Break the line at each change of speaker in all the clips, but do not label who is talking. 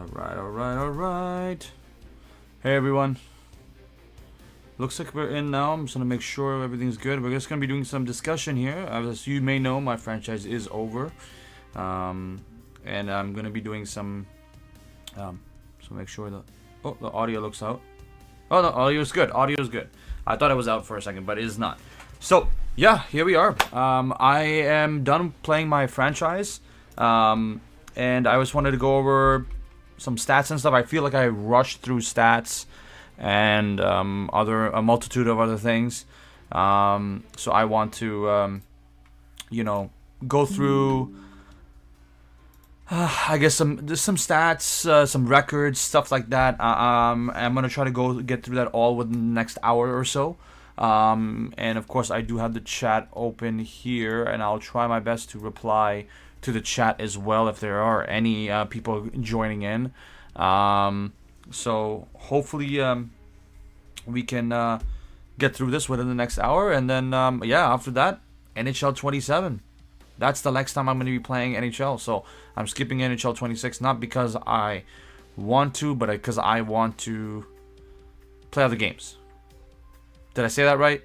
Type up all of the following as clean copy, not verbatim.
Alright. Hey everyone. Looks like we're in now. I'm just gonna make sure everything's good. We're just gonna be doing some discussion here. As you may know, my franchise is over. And I'm gonna be doing some so make sure that the audio looks out. Oh, the audio is good. Audio is good. I thought it was out for a second, but it is not. So yeah, here we are. I am done playing my franchise. And I just wanted to go over some stats and stuff. I feel like I rushed through stats and a multitude of other things. So I want to, go through, I guess some stats, some records, stuff like that. I'm gonna try to get through that all within the next hour or so. And of course, I do have the chat open here, and I'll try my best to reply to the chat as well if there are any people joining in. So hopefully we can get through this within the next hour, and then after that, NHL 27. That's the next time I'm going to be playing NHL. So I'm skipping NHL 26, not because I want to, but because I want to play other games. Did I say that right?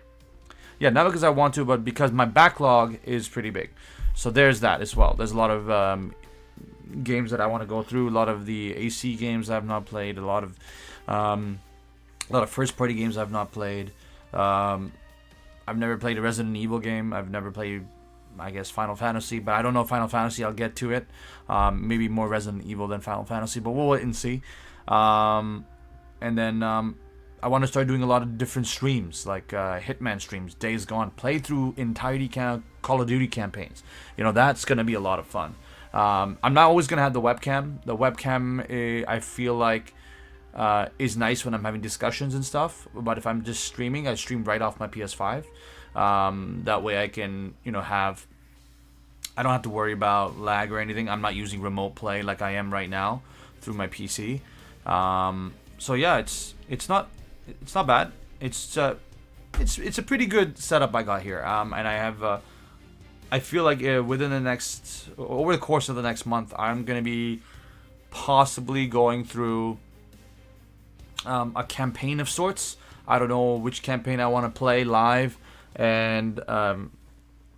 Yeah, not because I want to, but because my backlog is pretty big. So there's that as well. There's a lot of games that I want to go through. A lot of the AC games I've not played. A lot of first-party games I've not played. I've never played a Resident Evil game. I've never played, I guess, Final Fantasy. But I don't know Final Fantasy. I'll get to it. Maybe more Resident Evil than Final Fantasy. But we'll wait and see. And then I want to start doing a lot of different streams, like Hitman streams, Days Gone, play through entirety Call of Duty campaigns. That's going to be a lot of fun. I'm not always going to have the webcam. The webcam, I feel like, is nice when I'm having discussions and stuff. But if I'm just streaming, I stream right off my PS5. That way I can, I don't have to worry about lag or anything. I'm not using remote play like I am right now through my PC. So yeah, it's not bad. It's a pretty good setup I got here. And I have I feel like over the course of the next month, I'm gonna be possibly going through a campaign of sorts. I don't know which campaign I want to play live, and I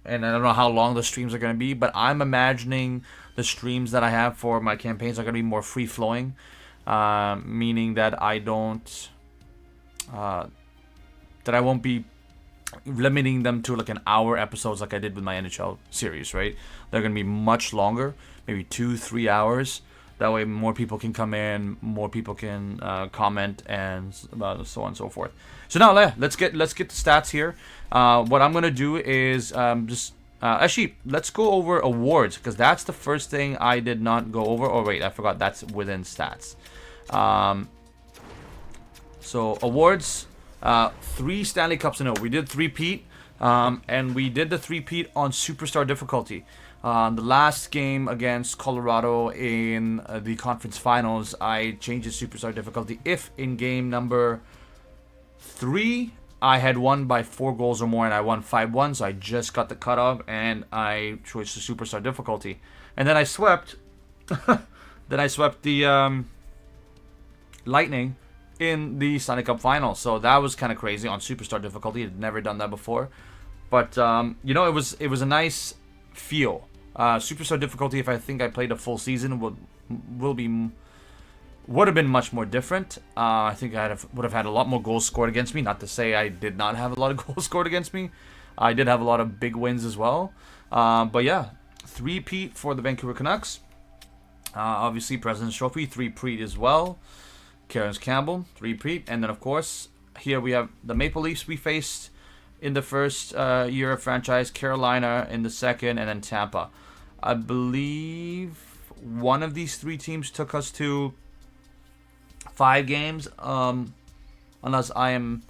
don't know how long the streams are gonna be. But I'm imagining the streams that I have for my campaigns are gonna be more free flowing. Meaning that I won't be limiting them to like an hour episodes like I did with my NHL series, right? They're going to be much longer, maybe 2-3 hours. That way more people can come in, more people can comment, and so on and so forth. So now let's get the stats here. What I'm going to do is actually, let's go over awards, because that's the first thing I did not go over. Oh wait, I forgot, that's within stats. So awards, 3 Stanley Cups in a row. We did 3-peat, and we did the 3-peat on Superstar difficulty. The last game against Colorado in the conference finals, I changed the Superstar difficulty. If in game number 3 I had won by 4 goals or more and I won 5-1, so I just got the cutoff and I switched to Superstar difficulty. And then I swept the Lightning in the Stanley Cup final. So that was kind of crazy on Superstar difficulty. I'd never done that before. But it was a nice feel. Superstar difficulty, if I think I played a full season, would have been much more different. I think I would have had a lot more goals scored against me. Not to say I did not have a lot of goals scored against me. I did have a lot of big wins as well. But yeah, 3-peat for the Vancouver Canucks. Obviously, President's Trophy, 3-peat as well. Terrence Campbell, 3-peat. And then, of course, here we have the Maple Leafs we faced in the first year of franchise, Carolina in the second, and then Tampa. I believe one of these 3 teams took us to 5 games, unless I'm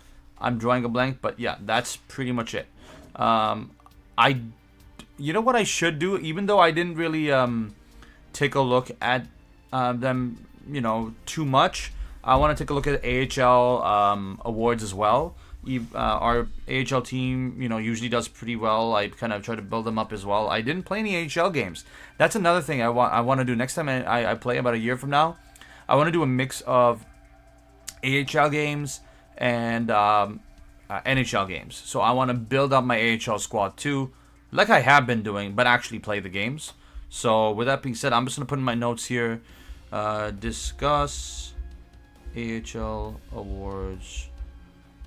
drawing a blank. But yeah, that's pretty much it. You know what I should do, even though I didn't really take a look at them, too much. I want to take a look at AHL awards as well. Our AHL team, usually does pretty well. I kind of try to build them up as well. I didn't play any AHL games. That's another thing I want to do next time I play, about a year from now. I want to do a mix of AHL games and NHL games. So I want to build up my AHL squad too, like I have been doing, but actually play the games. So with that being said, I'm just going to put in my notes here, discuss AHL awards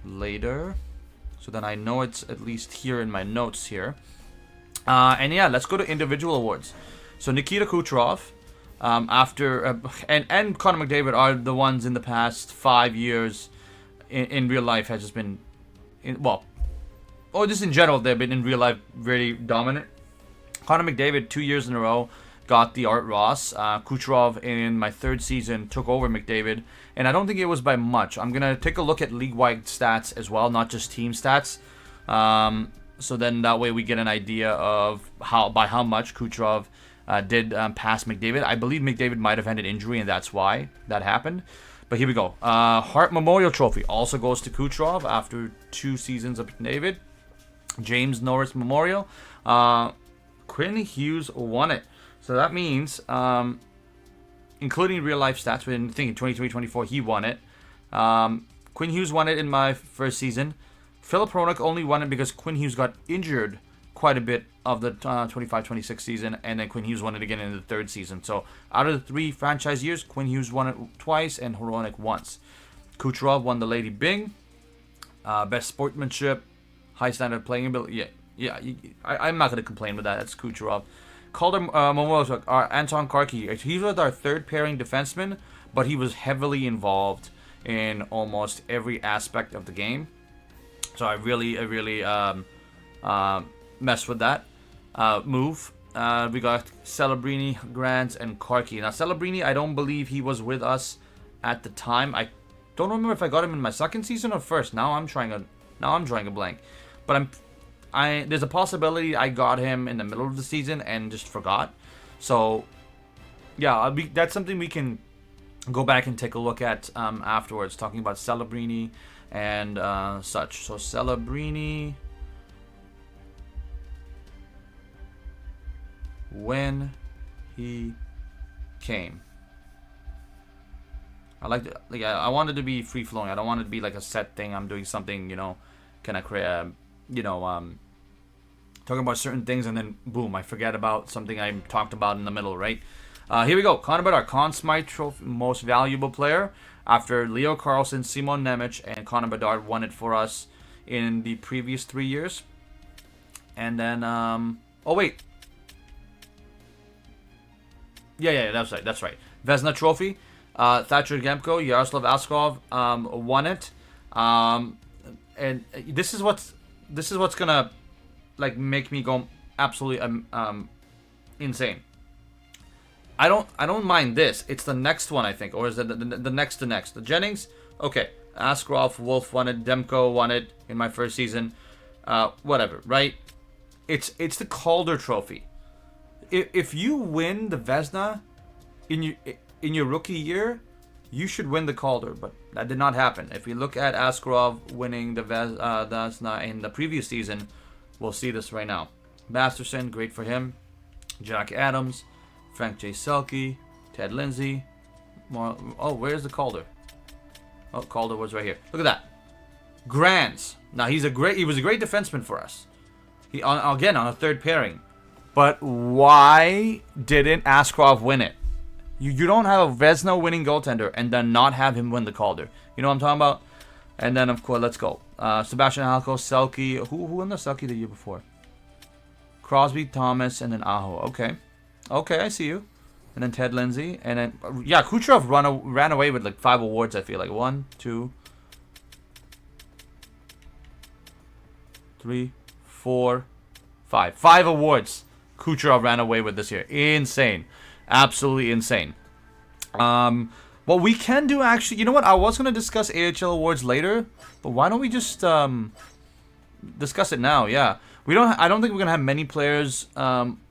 later. So then I know it's at least here in my notes here. And yeah, let's go to individual awards. So Nikita Kucherov, and Connor McDavid are the ones in the past 5 years in real life has just been, just in general, they've been in real life very dominant. Connor McDavid 2 years in a row got the Art Ross. Kucherov in my third season took over McDavid, and I don't think it was by much. I'm gonna take a look at league-wide stats as well, not just team stats. So then that way we get an idea of by how much Kucherov did pass McDavid. I believe McDavid might have had an injury, and that's why that happened. But here we go. Hart Memorial Trophy also goes to Kucherov after 2 seasons of McDavid. James Norris Memorial. Quinn Hughes won it. So that means, including real life stats, I think in 23-24 he won it. Quinn Hughes won it in my first season. Philip Hronek only won it because Quinn Hughes got injured quite a bit of the 25-26 season, and then Quinn Hughes won it again in the third season. So out of the 3 franchise years, Quinn Hughes won it twice and Hronek once. Kucherov won the Lady Byng. Best sportsmanship, high standard playing ability. I'm not going to complain with that. That's Kucherov. Calder Memorial, Anton Karki. He was our third pairing defenseman, but he was heavily involved in almost every aspect of the game. So I really messed with that move. We got Celebrini, Grant, and Karki. Now Celebrini, I don't believe he was with us at the time. I don't remember if I got him in my second season or first. Now I'm drawing a blank. But there's a possibility I got him in the middle of the season and just forgot. So yeah, that's something we can go back and take a look at afterwards, talking about Celebrini and such. So Celebrini, when he came, I wanted to be free flowing. I don't want it to be like a set thing. I'm doing something, kind of create, talking about certain things and then boom, I forget about something I talked about in the middle, right? Here we go. Connor Bedard, Conn Smythe Trophy Most Valuable Player. After Leo Carlsson, Simon Nemec, and Connor Bedard won it for us in the previous 3 years. And then, Yeah, that's right. Vezina Trophy. Thatcher Demko, Yaroslav Askov won it. And this is what's gonna make me go absolutely insane. I don't mind this. It's the next one, I think, or is it the next to next? The Jennings, okay. Askarov, Wolf won it. Demko won it in my first season. Whatever, right? It's the Calder Trophy. If you win the Vezina in your rookie year, you should win the Calder, but that did not happen. If we look at Askarov winning the Vezina in the previous season, we'll see this right now. Masterson, great for him. Jack Adams, Frank J. Selke, Ted Lindsay. Where's the Calder? Oh, Calder was right here. Look at that. Grants. Now he was a great defenseman for us. Again on a third pairing. But why didn't Askarov win it? You don't have a Vezina winning goaltender and then not have him win the Calder. You know what I'm talking about? And then of course, let's go. Sebastian Halko, Selke. Who won the Selke the year before? Crosby, Thomas, and then Aho. Okay, I see you. And then Ted Lindsay, and then Kucherov ran away with 5 awards. I feel like 1, 2, 3, 4, 5. 5 awards. Kucherov ran away with this year. Insane, absolutely insane. What we can do actually, you know what? I was gonna discuss AHL awards later, but why don't we just discuss it now? Yeah, I don't think we're gonna have many players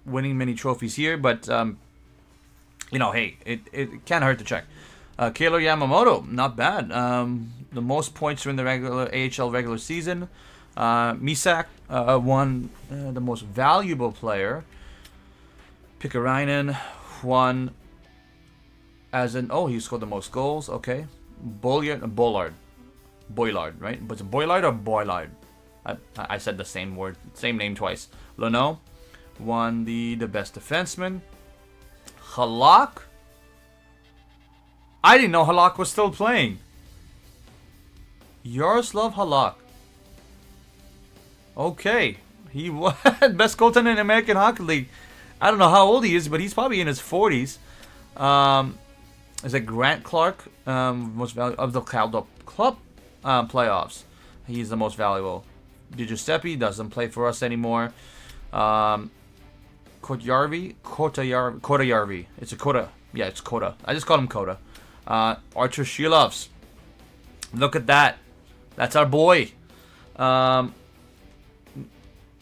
winning many trophies here, but hey, it can't hurt to check. Kaylor Yamamoto, not bad. The most points during the regular AHL regular season. Misak won the most valuable player. Pikkarainen won As in, oh, he scored the most goals. Okay. Bollard, right? But it's Boylard or Boylard? I said the same word, same name twice. Leno won the best defenseman. Halak? I didn't know Halak was still playing. Yaroslav Halak. Okay. He was best goaltender in the American Hockey League. I don't know how old he is, but he's probably in his 40s. Is it Grant Clark? Most valuable of the Caldo Club playoffs. He's the most valuable. Di Giuseppe doesn't play for us anymore. Kotajärvi. It's a Kota. Yeah, it's Kota. I just call him Kota. Archer Shilovs. Look at that. That's our boy.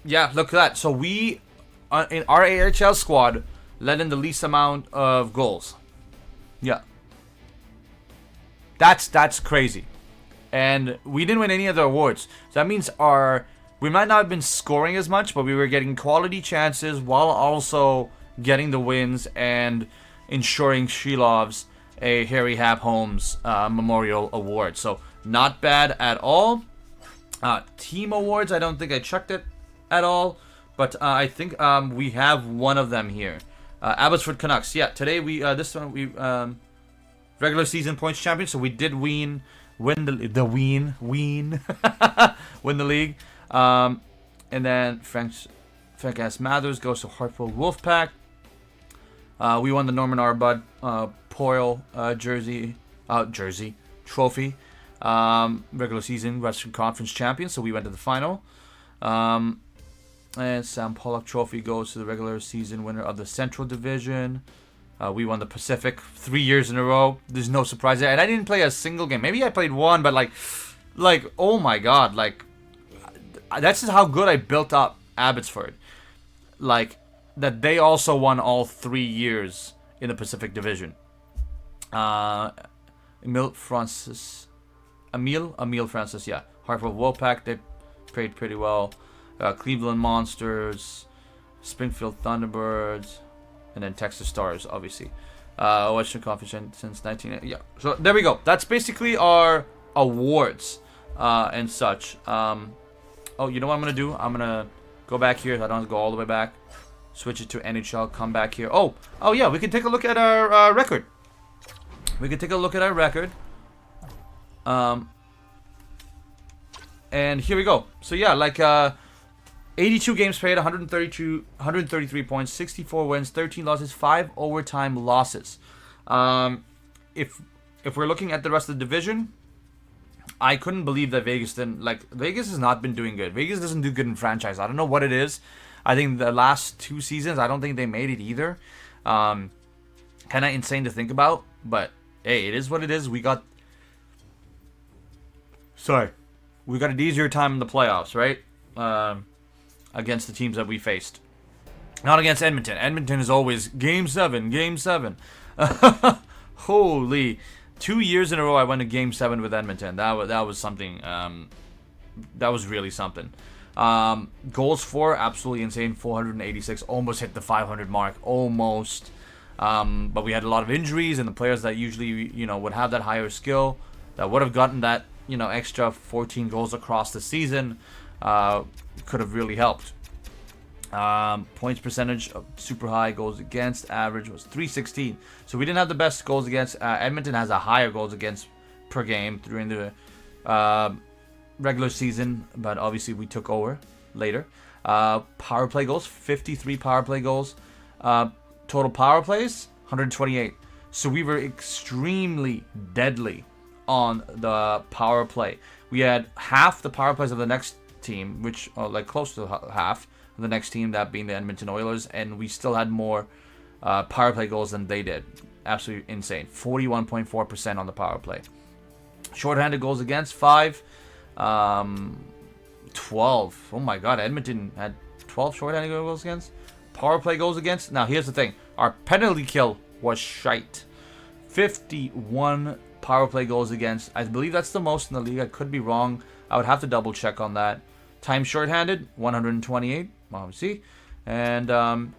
Yeah, look at that. So we, in our AHL squad, let in the least amount of goals. Yeah. That's crazy. And we didn't win any of the awards. So that means we might not have been scoring as much, but we were getting quality chances while also getting the wins and ensuring Shilovs a Harry Hap Holmes Memorial Award. So not bad at all. Team awards, I don't think I checked it at all, but I think we have one of them here. Abbotsford Canucks. Yeah, today this one we regular season points champion. So we did win the league. And then Frank S. Mathers goes to Hartford Wolfpack. We won the Norman Arbud Poyle jersey trophy. Regular season Western Conference champion. So we went to the final. And Sam Pollock Trophy goes to the regular season winner of the Central Division. We won the Pacific 3 years in a row. There's no surprise there. And I didn't play a single game. Maybe I played one, but like, oh my god, like, that's just how good I built up Abbotsford. Like, that they also won all 3 years in the Pacific Division. Emil Francis, yeah. Hartford Wolfpack, they played pretty well. Cleveland Monsters, Springfield Thunderbirds, and then Texas Stars, obviously. Western Conference since 1980. Yeah, so there we go. That's basically our awards and such. Oh, you know what I'm going to do? I'm going to go back here. I don't have to go all the way back. Switch it to NHL. Come back here. Oh yeah, we can take a look at our record. We can take a look at our record. And here we go. So yeah, like 82 games played, 133 points, 64 wins, 13 losses, 5 overtime losses. If we're looking at the rest of the division, I couldn't believe that Vegas didn't, like, Vegas has not been doing good. Vegas doesn't do good in franchise. I don't know what it is. I think the last 2 seasons, I don't think they made it either. Kind of insane to think about, but hey, it is what it is. We got an easier time in the playoffs, right? Against the teams that we faced. Not against Edmonton. Edmonton is always Game 7. Holy. 2 years in a row I went to Game 7 with Edmonton. That was something. That was really something. Goals for, absolutely insane. 486. Almost hit the 500 mark. Almost. But we had a lot of injuries, and the players that usually, would have that higher skill, that would have gotten that, extra 14 goals across the season, could have really helped. Points percentage, super high. Goals against average was 316. So we didn't have the best goals against. Edmonton has a higher goals against per game during the regular season, but obviously we took over later. Power play goals, 53 power play goals. Total power plays, 128. So we were extremely deadly on the power play. We had half the power plays of the next team, which close to half of the next team, that being the Edmonton Oilers, and we still had more power play goals than they did. Absolutely insane. 41.4% on the power play. Shorthanded goals against, 5. 12. Oh my god, Edmonton had 12 shorthanded goals against. Power play goals against. Now here's the thing. Our penalty kill was shite. 51 power play goals against. I believe that's the most in the league. I could be wrong. I would have to double check on that. Time shorthanded, 128, obviously. And PK,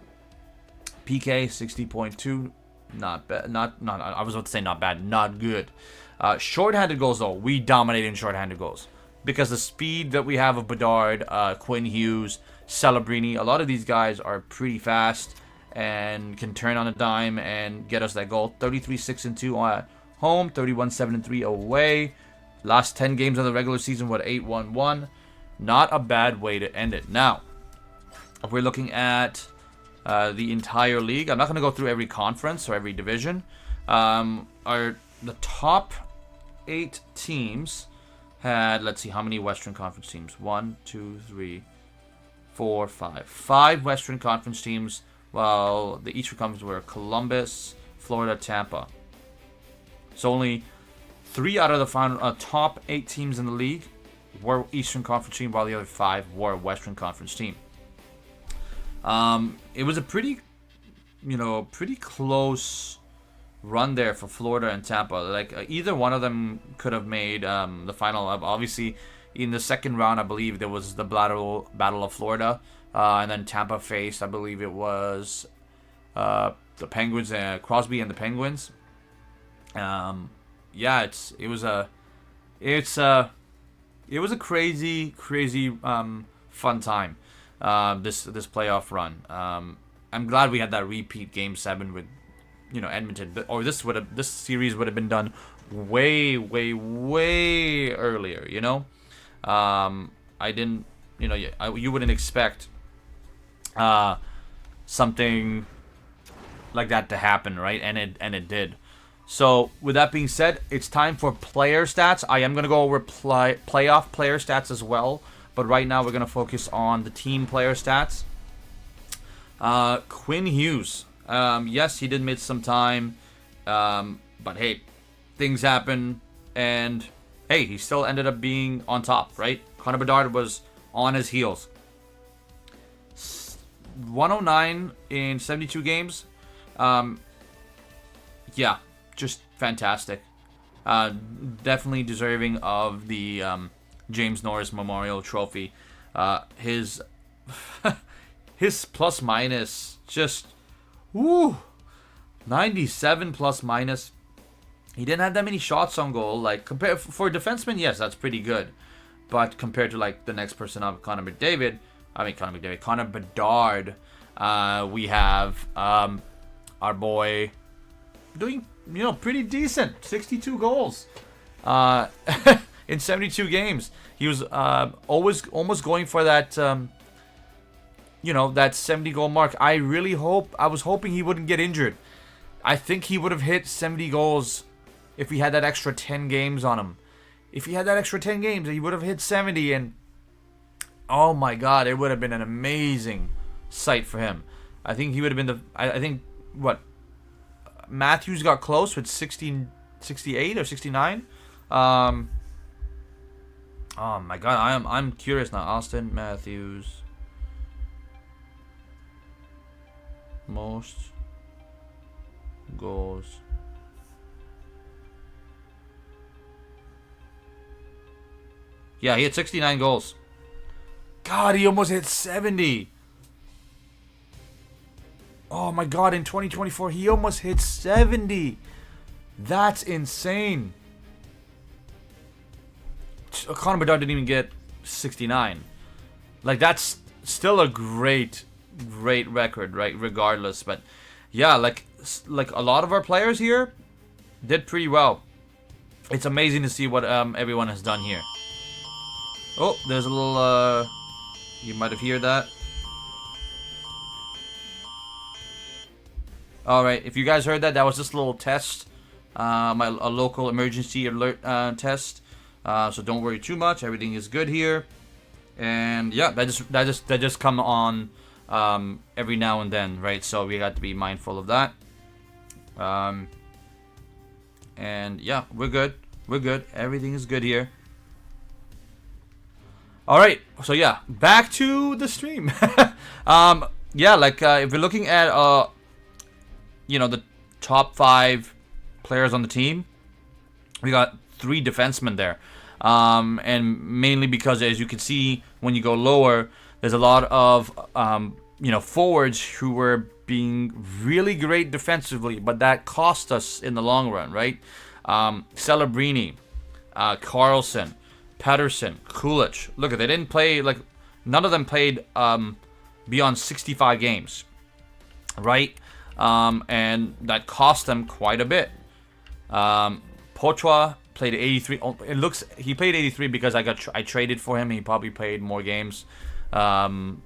60.2. not bad. Not. I was about to say not bad. Not good. Short-handed goals though, we dominate in short-handed goals because the speed that we have of Bedard, Quinn Hughes, Celebrini, a lot of these guys are pretty fast and can turn on a dime and get us that goal. 33-6-2 at home, 31-7-3 away. Last 10 games of the regular season, 8-1-1. Not a bad way to end it. Now, if we're looking at the entire league, I'm not going to go through every conference or every division. The top 8 teams had, let's see, how many Western Conference teams? 1, 2, 3, 4, 5. 5 Western Conference teams. Well, the Eastern Conference were Columbus, Florida, Tampa. So only 3 out of the top 8 teams in the league were Eastern Conference team, while the other 5 were Western Conference team. It was a pretty close run there for Florida and Tampa. Like either one of them could have made the final. Obviously, in the second round, I believe there was the Battle of Florida. And then Tampa faced, I believe it was the Penguins, Crosby and the Penguins. Yeah, it was a crazy fun time. This playoff run. I'm glad we had that repeat Game 7 with Edmonton, or this series would have been done way earlier. I didn't. You wouldn't expect something like that to happen, right? And it did. So with that being said, it's time for player stats. I am gonna go over playoff player stats as well, but right now we're gonna focus on the team player stats. Quinn Hughes. Yes, he did miss some time, but hey, things happen, and hey, he still ended up being on top, right? Connor Bedard was on his heels. 109 in 72 games. Yeah, just fantastic. Definitely deserving of the James Norris Memorial Trophy. His plus minus just 97 plus minus. He didn't have that many shots on goal. Like compared for a defenseman, yes, that's pretty good. But compared to like the next person up, Connor Bedard, we have our boy doing pretty decent. 62 goals in 72 games. He was almost going for that that 70 goal mark. I was hoping he wouldn't get injured. I think he would have hit 70 goals if he had that extra 10 games on him. If he had that extra 10 games, he would have hit 70, and oh my God, it would have been an amazing sight for him. I think he would have been Matthews got close with 68 or 69. Oh my God, I'm curious now. Austin Matthews, most goals. Yeah, he had 69 goals. God, he almost hit 70. Oh my God, in 2024, he almost hit 70. That's insane. Connor Bedard didn't even get 69. Like, that's still a great record, right? Regardless. But yeah, like a lot of our players here did pretty well. It's amazing to see what everyone has done here. Oh, there's a little, you might have heard that. Alright, if you guys heard that, that was just a little test. A local emergency alert test. So don't worry too much. Everything is good here. And yeah, that just come on every now and then, right? So we got to be mindful of that. And yeah, we're good. We're good. Everything is good here. Alright, so yeah, back to the stream. Yeah, like if we're looking at the top 5 players on the team, we got 3 defensemen there. And mainly because, as you can see, when you go lower, there's a lot of forwards who were being really great defensively, but that cost us in the long run, right? Celebrini, Carlson, Pedersen, Kulich. Look, they didn't play, like, none of them played beyond 65 games, right? And that cost them quite a bit. Poitras played 83. Oh, he played 83 because I traded for him. He probably played more games. One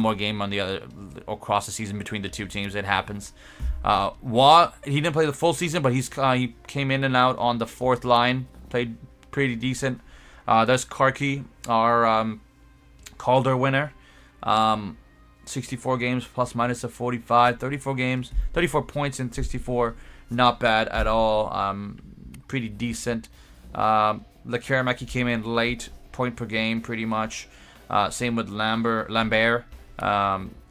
more game on the other across the season between the two teams. It happens. He didn't play the full season, but he came in and out on the fourth line. Played pretty decent. There's Karki, our Calder winner. 64 games plus minus of 45. 34 games, 34 points in 64. Not bad at all. Pretty decent. Lekaramäki came in late, point per game pretty much. Same with Lambert.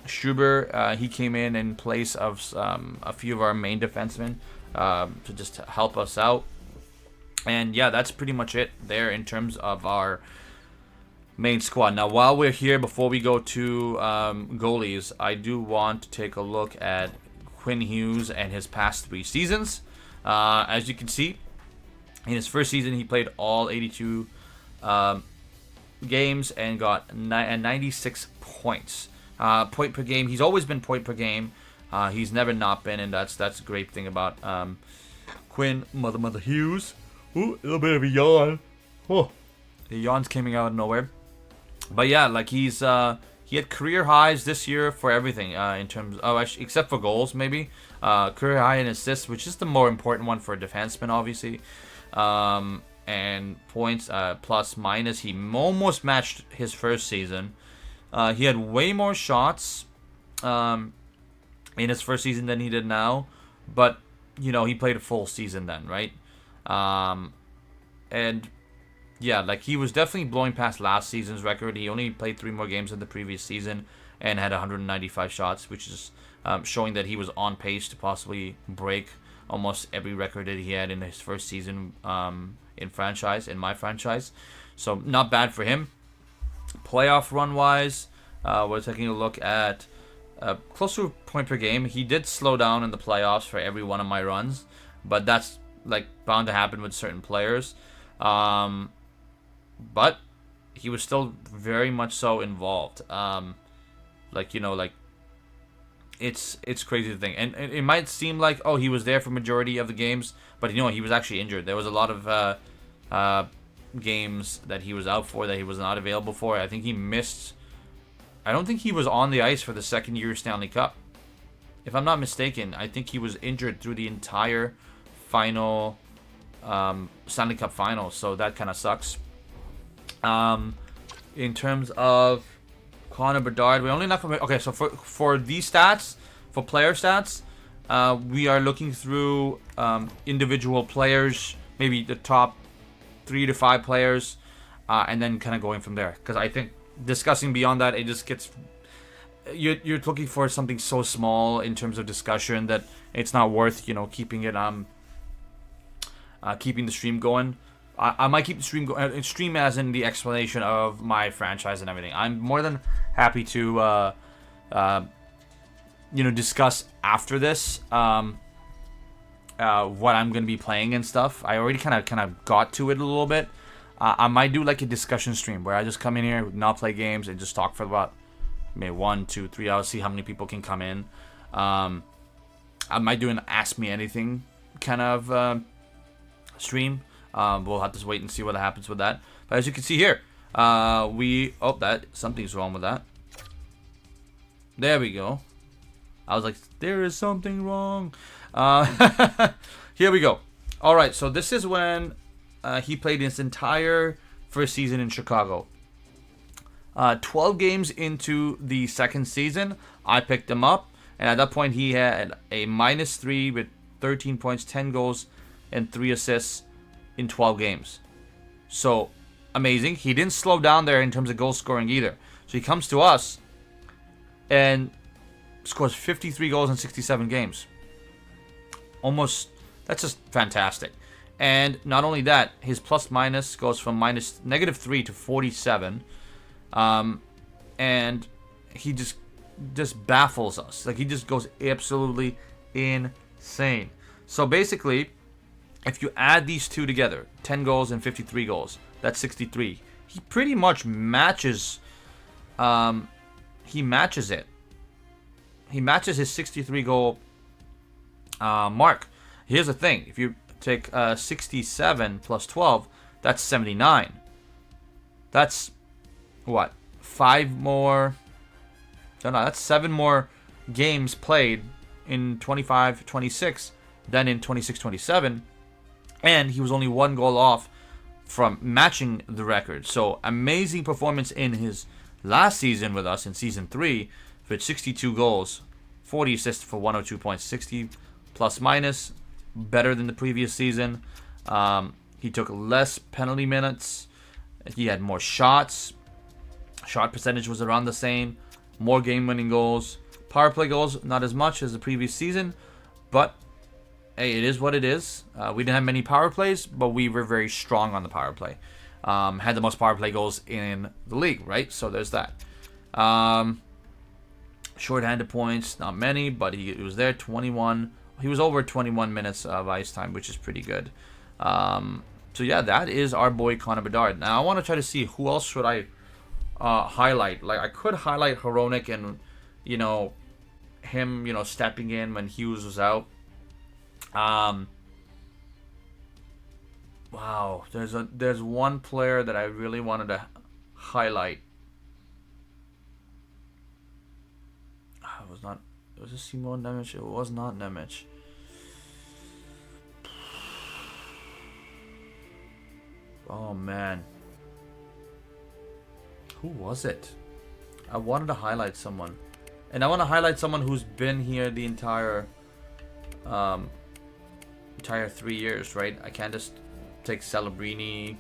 Schuber, he came in place of a few of our main defensemen to just help us out. And yeah, that's pretty much it there in terms of our main squad. Now, while we're here, before we go to goalies, I do want to take a look at Quinn Hughes and his past 3 seasons. As you can see, in his first season, he played all 82 games and got 96 points. Point per game. He's always been point per game. He's never not been, and that's a great thing about Quinn Mother Hughes. Ooh, a little bit of a yawn. Oh, the yawn's coming out of nowhere. But yeah, like he had career highs this year for everything in terms. Actually, except for goals, maybe. Career high in assists, which is the more important one for a defenseman, obviously. And points, plus minus, he almost matched his first season. He had way more shots in his first season than he did now, but he played a full season then, right? And yeah, like he was definitely blowing past last season's record. He only played 3 more games than the previous season and had 195 shots, which is showing that he was on pace to possibly break almost every record that he had in his first season in my franchise. So not bad for him. Playoff run wise, we're taking a look at close to a point per game. He did slow down in the playoffs for every one of my runs, but that's like bound to happen with certain players. But he was still very much so involved. It's crazy to think, and it might seem like he was there for majority of the games, but he was actually injured. There was a lot of games that he was out for, that he was not available for. I think he missed. I don't think he was on the ice for the second year Stanley Cup, if I'm not mistaken. I think he was injured through the entire final Stanley Cup final, so that kind of sucks. In terms of Connor Bedard, we're only not going to... Okay, so for these stats, for player stats, we are looking through individual players, maybe the top 3 to 5 players, and then kind of going from there. Because I think discussing beyond that, it just gets... You're looking for something so small in terms of discussion that it's not worth, keeping it... keeping the stream going. I might keep the stream going. Stream as in the explanation of my franchise and everything. I'm more than happy to, discuss after this what I'm going to be playing and stuff. I already kind of got to it a little bit. I might do like a discussion stream where I just come in here, not play games, and just talk for about maybe 1, 2, 3 hours. See how many people can come in. I might do an Ask Me Anything kind of stream. We'll have to wait and see what happens with that. But as you can see here, something's wrong with that. There we go. I was like, there is something wrong. Here we go. All right, so this is when he played his entire first season in Chicago. 12 games into the second season, I picked him up, and at that point he had a -3 with 13 points, 10 goals, and 3 assists in 12 games. So amazing. He didn't slow down there in terms of goal scoring either. So he comes to us and scores 53 goals in 67 games. That's just fantastic. And not only that, his plus minus goes from -3 to 47. And he just just baffles us. Like, he just goes absolutely insane. So basically, if you add these two together, 10 goals and 53 goals, that's 63. He pretty much matches. He matches it. He matches his 63 goal mark. Here's the thing: if you take 67 plus 12, that's 79. That's what? 5 more. No, that's 7 more games played in 25-26 than in 26-27, and he was only 1 goal off from matching the record. So amazing performance in his last season with us in season 3 with 62 goals, 40 assists for 102 points, 60 plus minus, better than the previous season. He took less penalty minutes. He had more shots. Shot percentage was around the same. More game-winning goals. Power play goals, not as much as the previous season, but hey, it is what it is. We didn't have many power plays, but we were very strong on the power play. Had the most power play goals in the league, right? So there's that. Short-handed points, not many, but he was there. 21. He was over 21 minutes of ice time, which is pretty good. So yeah, that is our boy Connor Bedard. Now I want to try to see who else should I highlight. Like, I could highlight Hronek and, you know, him, you know, stepping in when Hughes was out. Wow, there's one player that I really wanted to highlight. Was it Simon Nemec? It was not Nemec. Oh man, who was it? I wanted to highlight someone, and I want to highlight someone who's been here the entire 3 years, right? I can't just take Celebrini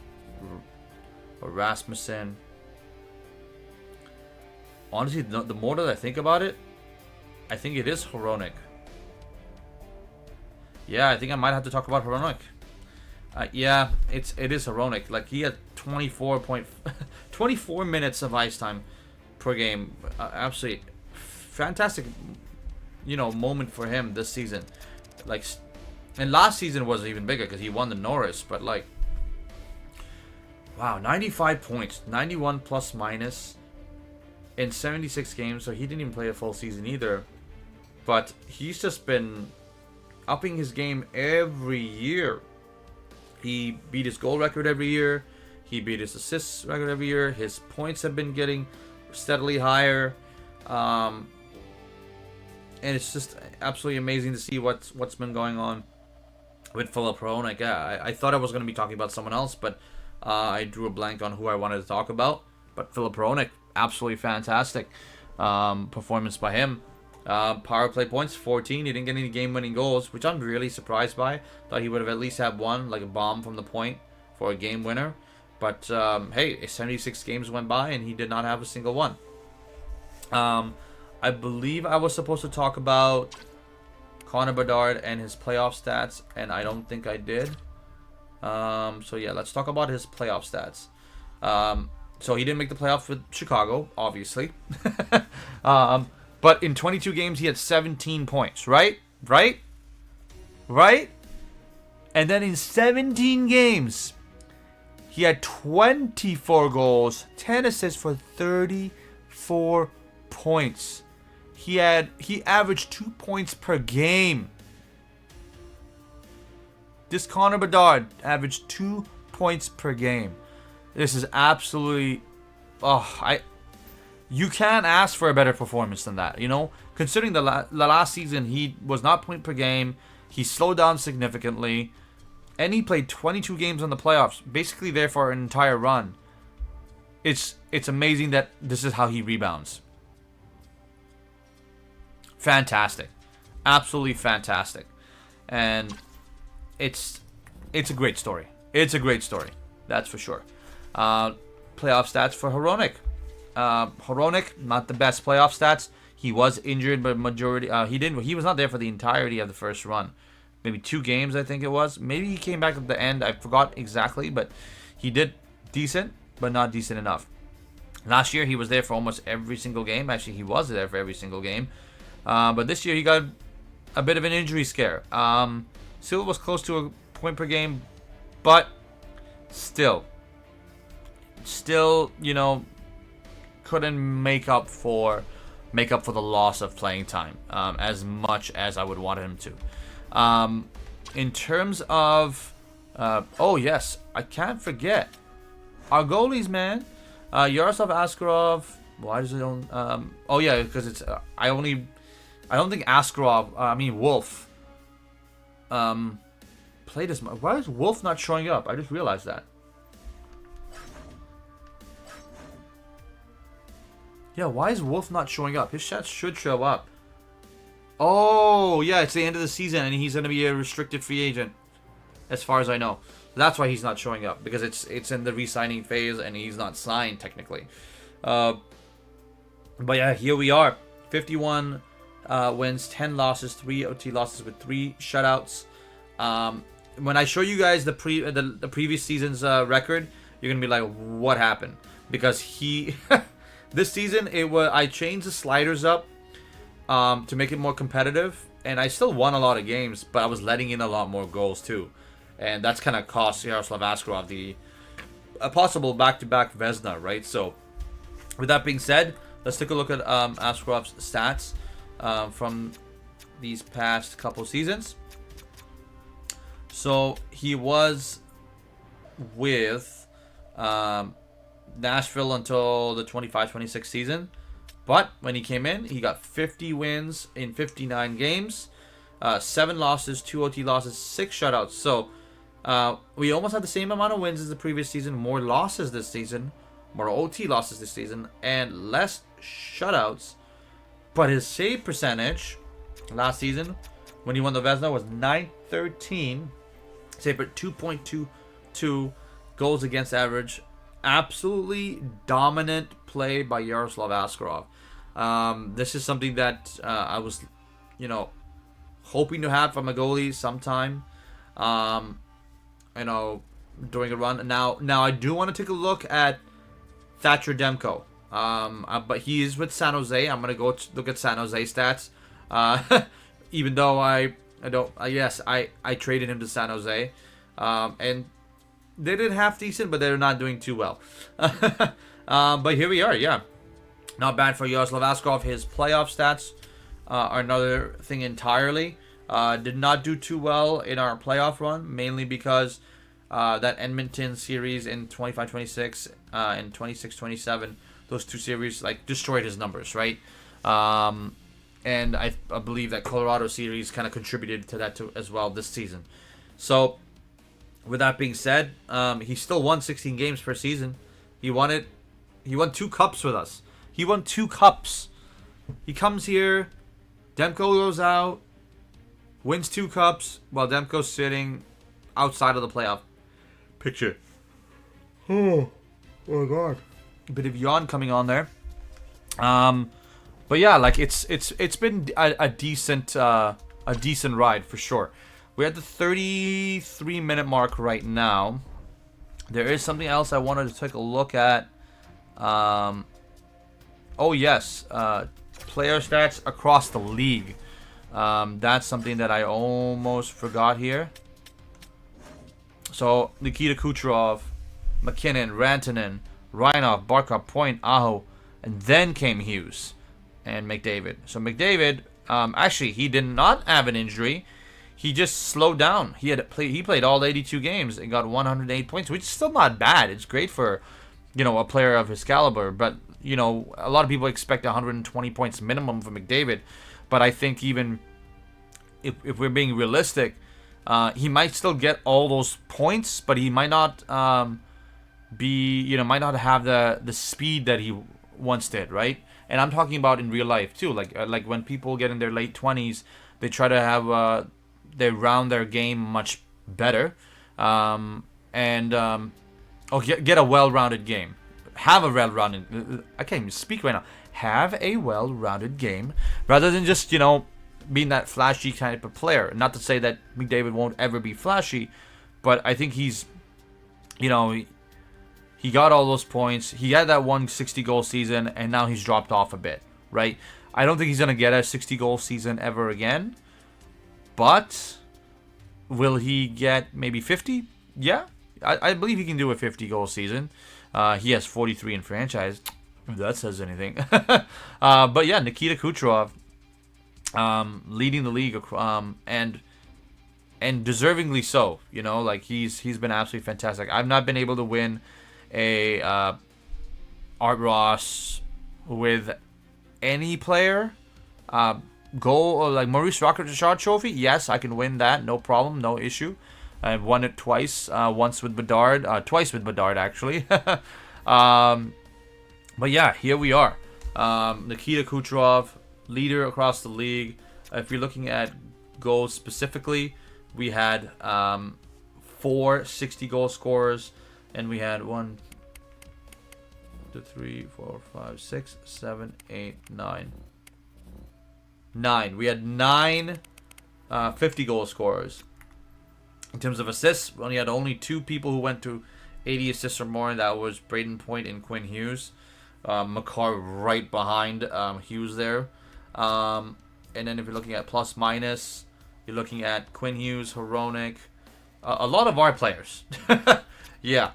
or Rasmussen. Honestly, the more that I think about it, I think it is Hronek. Yeah, I think I might have to talk about Hronek. Yeah, it is Hronek. Like, he had 24 minutes of ice time per game. Absolutely fantastic, you know, moment for him this season. Like, and last season was even bigger because he won the Norris. But like, wow, 95 points, 91 plus minus in 76 games. So he didn't even play a full season either. But he's just been upping his game every year. He beat his goal record every year. He beat his assists record every year. His points have been getting steadily higher. And it's just absolutely amazing to see what's been going on with Filip Hronek. Yeah, I thought I was going to be talking about someone else, but I drew a blank on who I wanted to talk about. But Filip Hronek, absolutely fantastic performance by him. Power play points, 14. He didn't get any game-winning goals, which I'm really surprised by. Thought he would have at least had one, like a bomb from the point for a game winner. But hey, 76 games went by and he did not have a single one. I believe I was supposed to talk about Connor Bedard and his playoff stats, and I don't think I did. So yeah, let's talk about his playoff stats. So he didn't make the playoffs with Chicago, obviously. But in 22 games, he had 17 points, right? And then in 17 games, he had 24 goals, 10 assists for 34 points. He averaged 2 points per game. This Connor Bedard averaged 2 points per game. This is absolutely... You can't ask for a better performance than that, you know? Considering the last season, he was not point per game. He slowed down significantly. And he played 22 games in the playoffs, basically there for an entire run. It's amazing that this is how he rebounds. Fantastic. Absolutely fantastic. And it's a great story. It's a great story. That's for sure. Playoff stats for Hronek. Hronek, not the best playoff stats. He was injured, but majority he was not there for the entirety of the first run. Maybe 2 games, I think it was. Maybe he came back at the end. I forgot exactly, but he did decent, but not decent enough. Last year he was there for almost every single game. Actually, he was there for every single game. But this year he got a bit of an injury scare. Silva was close to a point per game, but still, couldn't make up for the loss of playing time as much as I would want him to. In terms of, oh yes, I can't forget our goalies, man. Yaroslav Askarov. Why does it own? Oh yeah, because it's I don't think Askarov. Wolf. Played as much. Why is Wolf not showing up? I just realized that. Yeah, why is Wolf not showing up? His shots should show up. Oh, yeah, it's the end of the season, and he's going to be a restricted free agent, as far as I know. That's why he's not showing up, because it's in the re-signing phase, and he's not signed, technically. But yeah, here we are. 51 wins, 10 losses, 3 OT losses with 3 shutouts. When I show you guys the previous season's record, you're going to be like, what happened? Because he... This season, I changed the sliders up to make it more competitive, and I still won a lot of games, but I was letting in a lot more goals too, and that's kind of cost Yaroslav Askarov a possible back-to-back Vezina, right? So, with that being said, let's take a look at Askarov's stats from these past couple seasons. So he was with Nashville until the 25-26 season. But when he came in, he got 50 wins in 59 games, 7 losses, 2 OT losses, 6 shutouts. So we almost had the same amount of wins as the previous season, more losses this season, more OT losses this season, and less shutouts. But his save percentage last season, when he won the Vezina, was .913, save for 2.22 goals against average. Absolutely dominant play by Yaroslav Askarov. This is something that I was, hoping to have from a goalie sometime. During a run. Now I do want to take a look at Thatcher Demko. But he is with San Jose. I'm gonna go look at San Jose stats. Even though I traded him to San Jose, and they did half decent, but they're not doing too well. But here we are, yeah. Not bad for Yaroslav Askarov. His playoff stats are another thing entirely. Did not do too well in our playoff run, mainly because that Edmonton series in 25-26 and 26-27, those two series destroyed his numbers, right? And I believe that Colorado series kind of contributed to that as well this season. So, with that being said, he still won 16 games per season. He won 2 cups with us. He won 2 cups. He comes here, Demko goes out, wins 2 cups, while Demko's sitting outside of the playoff picture. Oh my god. A bit of yawn coming on there. But yeah, it's been a decent ride for sure. We're at the 33-minute mark right now. There is something else I wanted to take a look at. Oh yes, player stats across the league. That's something that I almost forgot here. So Nikita Kucherov, McKinnon, Rantanen, Reinhoff, Barkov, Point, Aho, and then came Hughes and McDavid. So McDavid, actually, he did not have an injury. He just slowed down. He played all 82 games and got 108 points, which is still not bad. It's great for, a player of his caliber. But, a lot of people expect 120 points minimum from McDavid. But I think even if we're being realistic, he might still get all those points, but he might not might not have the speed that he once did, right? And I'm talking about in real life too. Like when people get in their late 20s, they try to have they round their game much better, get a well-rounded game. Have a well-rounded. I can't even speak right now. Have a well-rounded game rather than just being that flashy type of player. Not to say that McDavid won't ever be flashy, but I think he's He got all those points. He had that 160-goal season, and now he's dropped off a bit, right? I don't think he's going to get a 60-goal season ever again. But will he get maybe 50? Yeah. I believe he can do a 50-goal season. He has 43 in franchise, if that says anything. But yeah, Nikita Kucherov leading the league, and deservingly so. You know, like he's been absolutely fantastic. I've not been able to win a Art Ross with any player. Goal or like Maurice Richard Trophy. Yes, I can win that. No problem. No issue. I've won it twice. Once with Bedard. Twice with Bedard, actually. But yeah, here we are. Nikita Kucherov, leader across the league. If you're looking at goals specifically, we had 4 60-goal scorers, and we had 1, 2, 3, 4, 5, 6, 7, 8, 9. 9. We had 9 50-goal scorers. In terms of assists, we had only 2 people who went to 80 assists or more, and that was Braden Point and Quinn Hughes. Makar right behind Hughes there. And then if you're looking at plus minus, you're looking at Quinn Hughes, Hronek, a lot of our players. Yeah.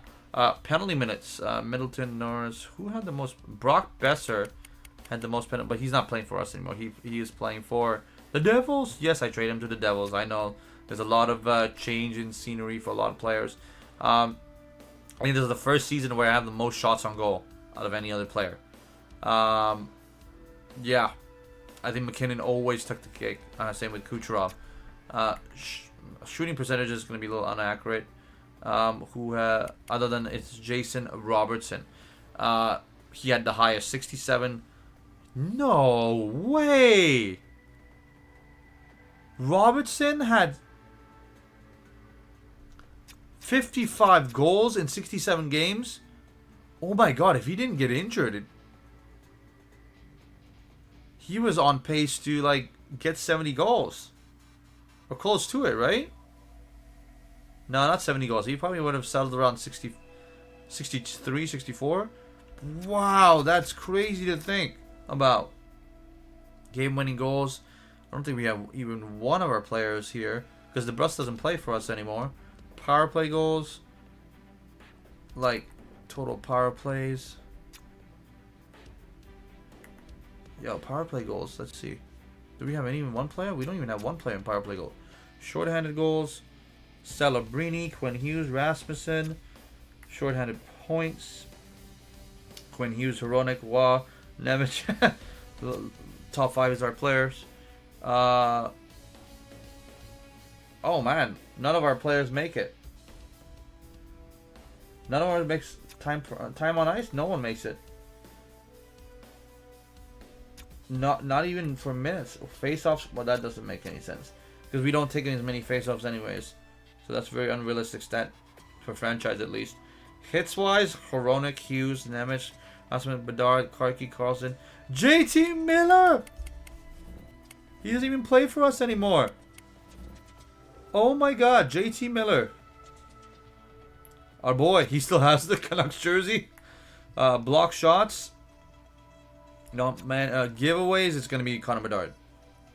Penalty minutes, Middleton, Norris. Who had the most? Brock Besser had the most penalty, but he's not playing for us anymore. He is playing for the Devils. Yes, I trade him to the Devils. I know there's a lot of change in scenery for a lot of players. I think this is the first season where I have the most shots on goal out of any other player. Yeah, I think McKinnon always took the cake. Same with Kucherov. Shooting percentage is going to be a little inaccurate. Other than it's Jason Robertson. He had the highest, 67. No way! Robertson had 55 goals in 67 games. Oh my god, if he didn't get injured, he was on pace to like get 70 goals. Or close to it, right? No, not 70 goals. He probably would have settled around 60, 63, 64. Wow, that's crazy to think about. Game-winning goals. I don't think we have even one of our players here, because the Brust doesn't play for us anymore. Power play goals. Like, total power plays. Yo, power play goals. Let's see. Do we have even one player? We don't even have one player in power play goal. Short-handed goals. Celebrini, Quinn Hughes, Rasmussen. Short-handed points. Quinn Hughes, Hronek, Waugh, Nemec. The top 5 is our players. Oh man, none of our players make it. None of ours makes time on ice. No one makes it. Not even for minutes. Face-offs. Well, that doesn't make any sense because we don't take as many face-offs anyways. So that's a very unrealistic stat for franchise at least. Hits wise, Hronek, Hughes, Nemec, Asman, Bedard, Karki, Carlson, JT Miller. He doesn't even play for us anymore. Oh my god, JT Miller. Our boy, he still has the Canucks jersey. Block shots. No, man, giveaways, it's going to be Connor Bedard.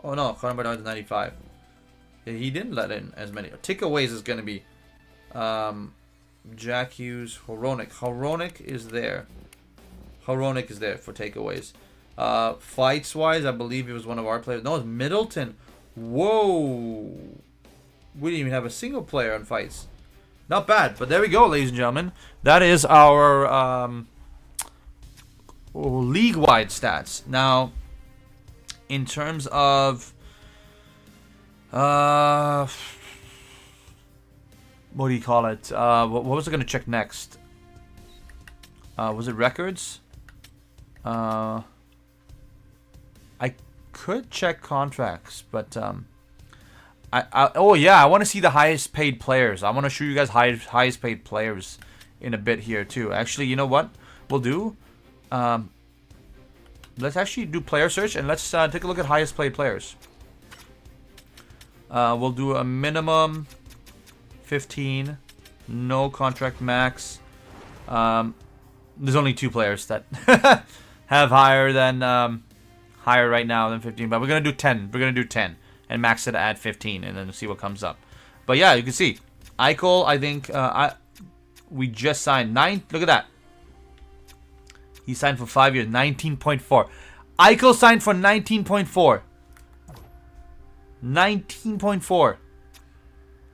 Oh no, Connor Bedard's 95. Yeah, he didn't let in as many. Takeaways is going to be Jack Hughes, Hronek. Hronek is there. Hronek is there for takeaways. Fights-wise, I believe it was one of our players. No, it's Middleton. Whoa. We didn't even have a single player on fights. Not bad, but there we go, ladies and gentlemen. That is our league-wide stats. Now, in terms of what do you call it? What was I going to check next? Was it records? I could check contracts, but oh yeah, I want to see the highest paid players. I want to show you guys highest paid players in a bit here too. Actually, you know what we'll do? Let's actually do player search and let's take a look at highest paid players. We'll do a minimum 15, no contract max. there's only 2 players that have higher right now than 15. But we're gonna do 10. We're gonna do 10 and max it at 15, and then see what comes up. But yeah, you can see Eichel. I think we just signed 9. Look at that. He signed for 5 years, 19.4. Eichel signed for 19.4. 19.4.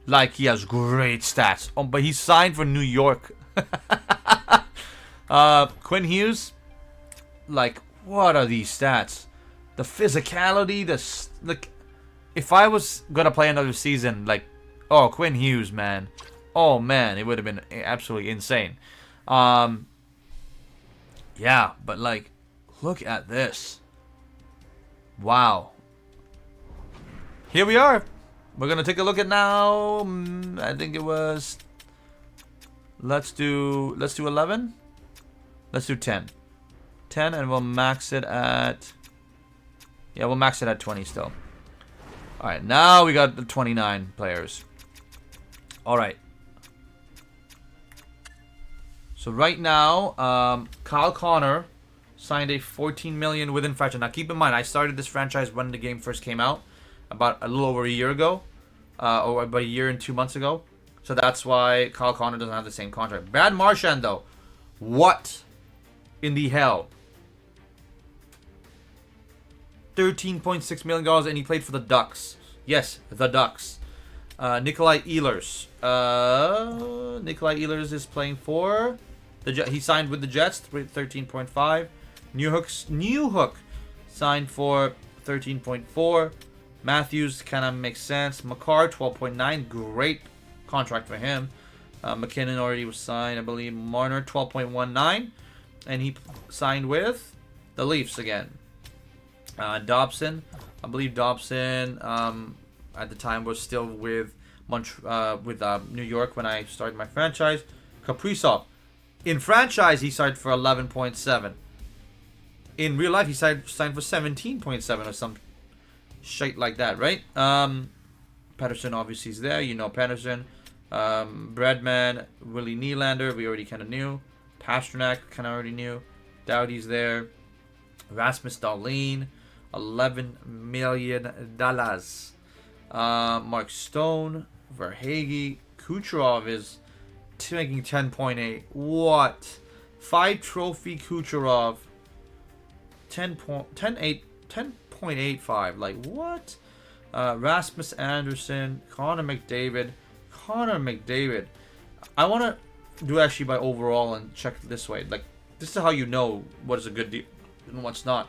Like, he has great stats. Oh, but he signed for New York. Quinn Hughes. Like, what are these stats? The physicality, like, if I was gonna play another season, like, oh, Quinn Hughes, man. Oh, man, it would have been absolutely insane. Yeah, but, like, look at this. Wow. Here we are. We're going to take a look at now. I think it was... Let's do 11. Let's do 10. 10, and we'll max it at... Yeah, we'll max it at 20 still. Alright, now we got the 29 players. Alright. So right now, Kyle Connor signed a $14 million within franchise. Now keep in mind, I started this franchise when the game first came out, about a little over a year ago, or about a year and 2 months ago. So that's why Kyle Connor doesn't have the same contract. Brad Marchand, though, what in the hell? $13.6 million, and he played for the Ducks. Yes, the Ducks. Nikolai Ehlers. Nikolai Ehlers is playing for the Jets. He signed with the Jets, 13.5. New Hook signed for 13.4. Matthews kind of makes sense. Makar, 12.9. Great contract for him. McKinnon already was signed, I believe. Marner, 12.19. And he signed with the Leafs again. Dobson. I believe Dobson at the time was still with New York when I started my franchise. Kaprizov. In franchise, he signed for 11.7. In real life, he signed for 17.7 or some shit like that, right? Patterson obviously is there. You know Patterson. Breadman, Willie Nylander, we already kind of knew. Pasternak, kind of already knew. Doughty's there. Rasmus Dahlin, $11 million. Mark Stone, Verhaeghe, Kucherov is making 10.8. What? 5 trophy Kucherov. 10.85. Like, what? Rasmus Anderson, Connor McDavid. I want to do actually by overall and check it this way. Like, this is how you know what is a good deal and what's not.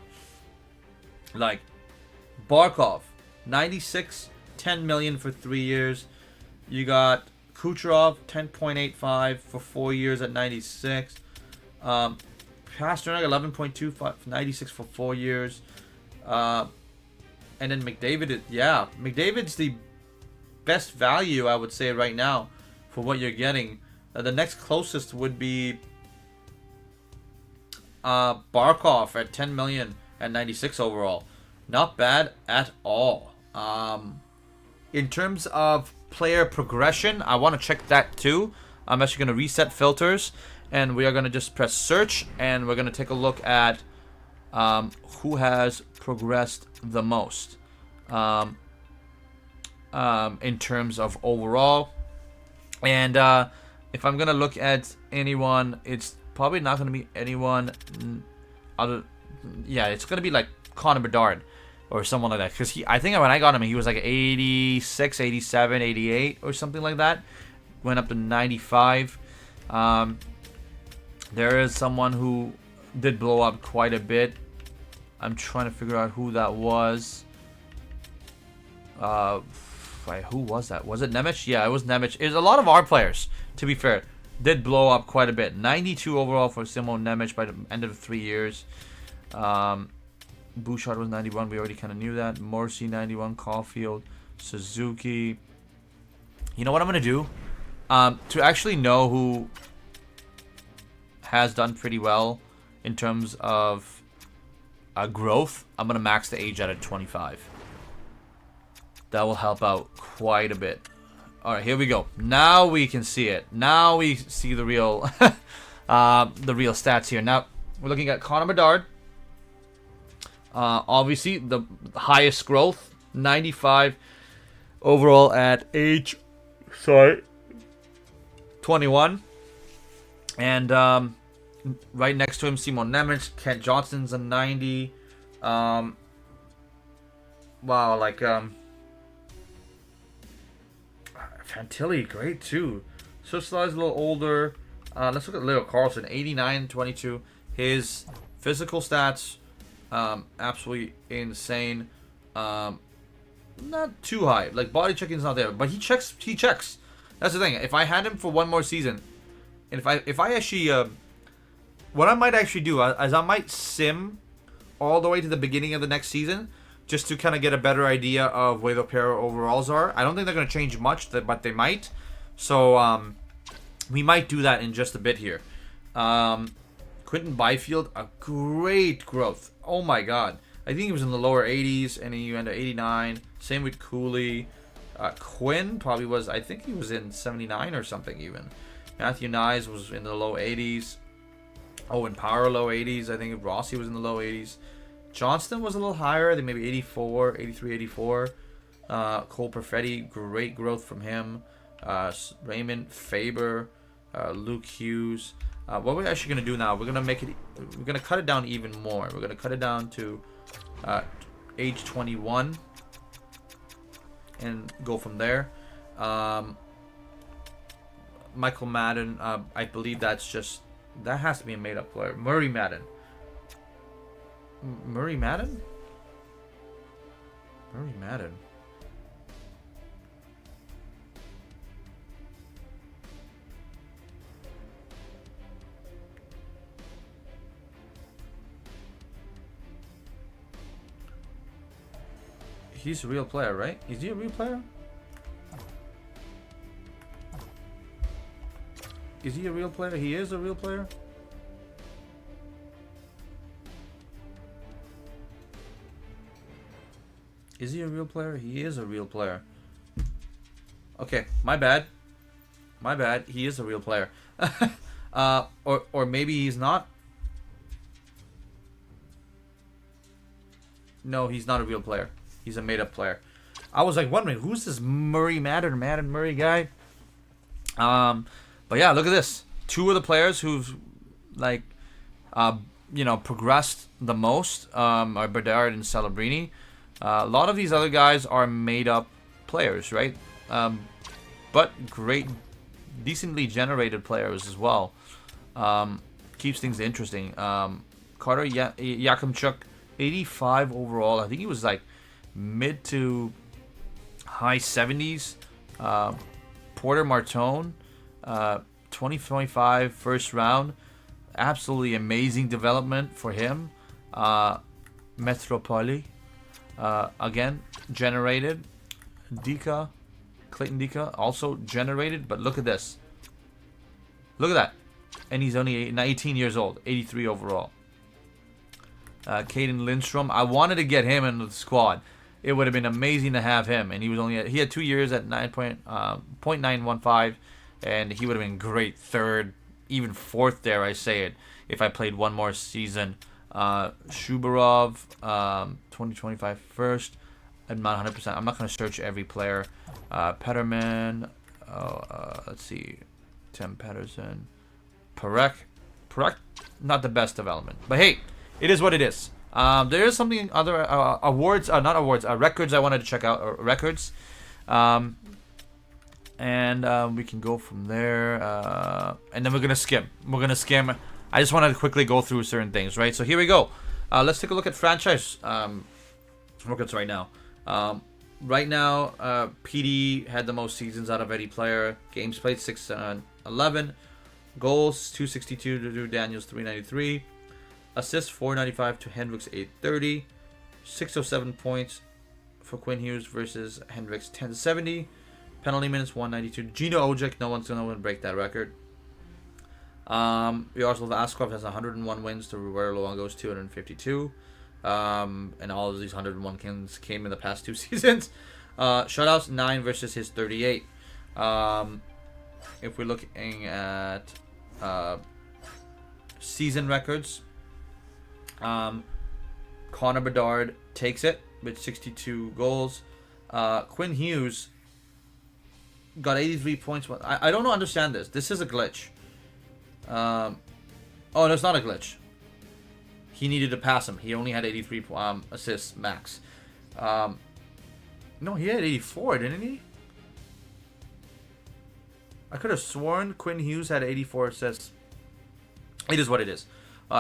Like, Barkov, 96, 10 million for 3 years. You got Kucherov, 10.85 for 4 years at 96. Pasternak, 11.25, 96 for 4 years. And then McDavid, McDavid's the best value, I would say, right now for what you're getting. The next closest would be Barkov at 10 million at 96 overall. Not bad at all. In terms of player progression, I want to check that too. I'm actually going to reset filters, and we are going to just press search, and we're going to take a look at who has progressed the most in terms of overall. And if I'm going to look at anyone, it's probably not going to be anyone other. Yeah, it's going to be like Connor Bedard or someone like that. Because I think when I got him, he was like 86, 87, 88 or something like that. Went up to 95. There is someone who did blow up quite a bit. I'm trying to figure out who that was. Who was that? Was it Nemec? Yeah, it was Nemec. It was a lot of our players, to be fair, did blow up quite a bit. 92 overall for Simon Nemec by the end of 3 years. Bouchard was 91. We already kind of knew that. Morrissey 91. Caulfield, Suzuki. You know what I'm gonna do? To actually know who has done pretty well in terms of growth, I'm gonna max the age out at 25. That will help out quite a bit. All right, here we go. Now we can see it. Now we see the real the real stats here. Now, we're looking at Connor Bedard. Obviously, the highest growth, 95 overall at age 21. And right next to him, Simon Nemec. Kent Johnston's a 90. Wow, like Fantilli, great too. Socialized a little older. Let's look at Leo Carlson, 89, 22. His physical stats, absolutely insane. Not too high. Like, body checking's not there, but he checks. He checks. That's the thing. If I had him for one more season, and if I actually, what I might actually do is I might sim all the way to the beginning of the next season, just to kind of get a better idea of where the pair overalls are. I don't think they're going to change much, but they might. So we might do that in just a bit here. Quinton Byfield, a great growth. Oh my God. I think he was in the lower 80s, and he went to 89. Same with Cooley. Quinn probably was, I think he was in 79 or something even. Matthew Nyes was in the low 80s. Owen Power, low 80s. I think Rossi was in the low 80s. Johnston was a little higher. I think maybe 84, 83, 84. Cole Perfetti, great growth from him. Raymond Faber, Luke Hughes. What we're actually going to do now, we're going to cut it down even more. We're going to cut it down to age 21 and go from there. Michael Madden, I believe that has to be a made-up player. Murray Madden. Murray Madden? Murray Madden. He's a real player, right? Is he a real player? Is he a real player? He is a real player? Is he a real player? He is a real player. Okay, my bad. My bad. He is a real player. Or maybe he's not. No, he's not a real player. He's a made-up player. I was like wondering, who's this Murray Madden Murray guy? But yeah, look at this. Two of the players who've like, progressed the most are Bedard and Celebrini. A lot of these other guys are made-up players, right? But great, decently generated players as well. Keeps things interesting. Carter Yakimchuk, 85 overall. I think he was like mid to high 70s. Porter Martone, 2025 first round. Absolutely amazing development for him. Metropoli, again, generated. Clayton Dika, also generated. But look at this. Look at that. And he's only 18 years old, 83 overall. Caden Lindstrom, I wanted to get him into the squad. It would have been amazing to have him, and he had 2 years at 9.915, and he would have been great third, even fourth, dare I say it, if I played one more season. Shubarov, 2025 first. I'm not 100%. I'm not going to search every player. Petterman, let's see, Tim Pedersen, Perek, not the best development, but hey, it is what it is. There is something other records I wanted to check out. Records, and we can go from there. And then we're gonna skim. I just wanted to quickly go through certain things, right? So here we go. Let's take a look at franchise records right now. Right now, PD had the most seasons out of any player. Games played 611. Goals 262 to Drew Daniels 393. Assists 495 to Hendricks 830. 607 points for Quinn Hughes versus Hendricks 1070. Penalty minutes 192. Gino Ojek, no one's gonna break that record. Yaroslav Askov has 101 wins to Roberto Luongo's 252. And all of these 101 wins came in the past two seasons. Shutouts 9 versus his 38. If we're looking at season records. Connor Bedard takes it with 62 goals. Quinn Hughes got 83 points. I don't understand this. This is a glitch. Oh, no, it's not a glitch. He needed to pass him. He only had 83 assists max. No, he had 84, didn't he? I could have sworn Quinn Hughes had 84 assists. It is what it is.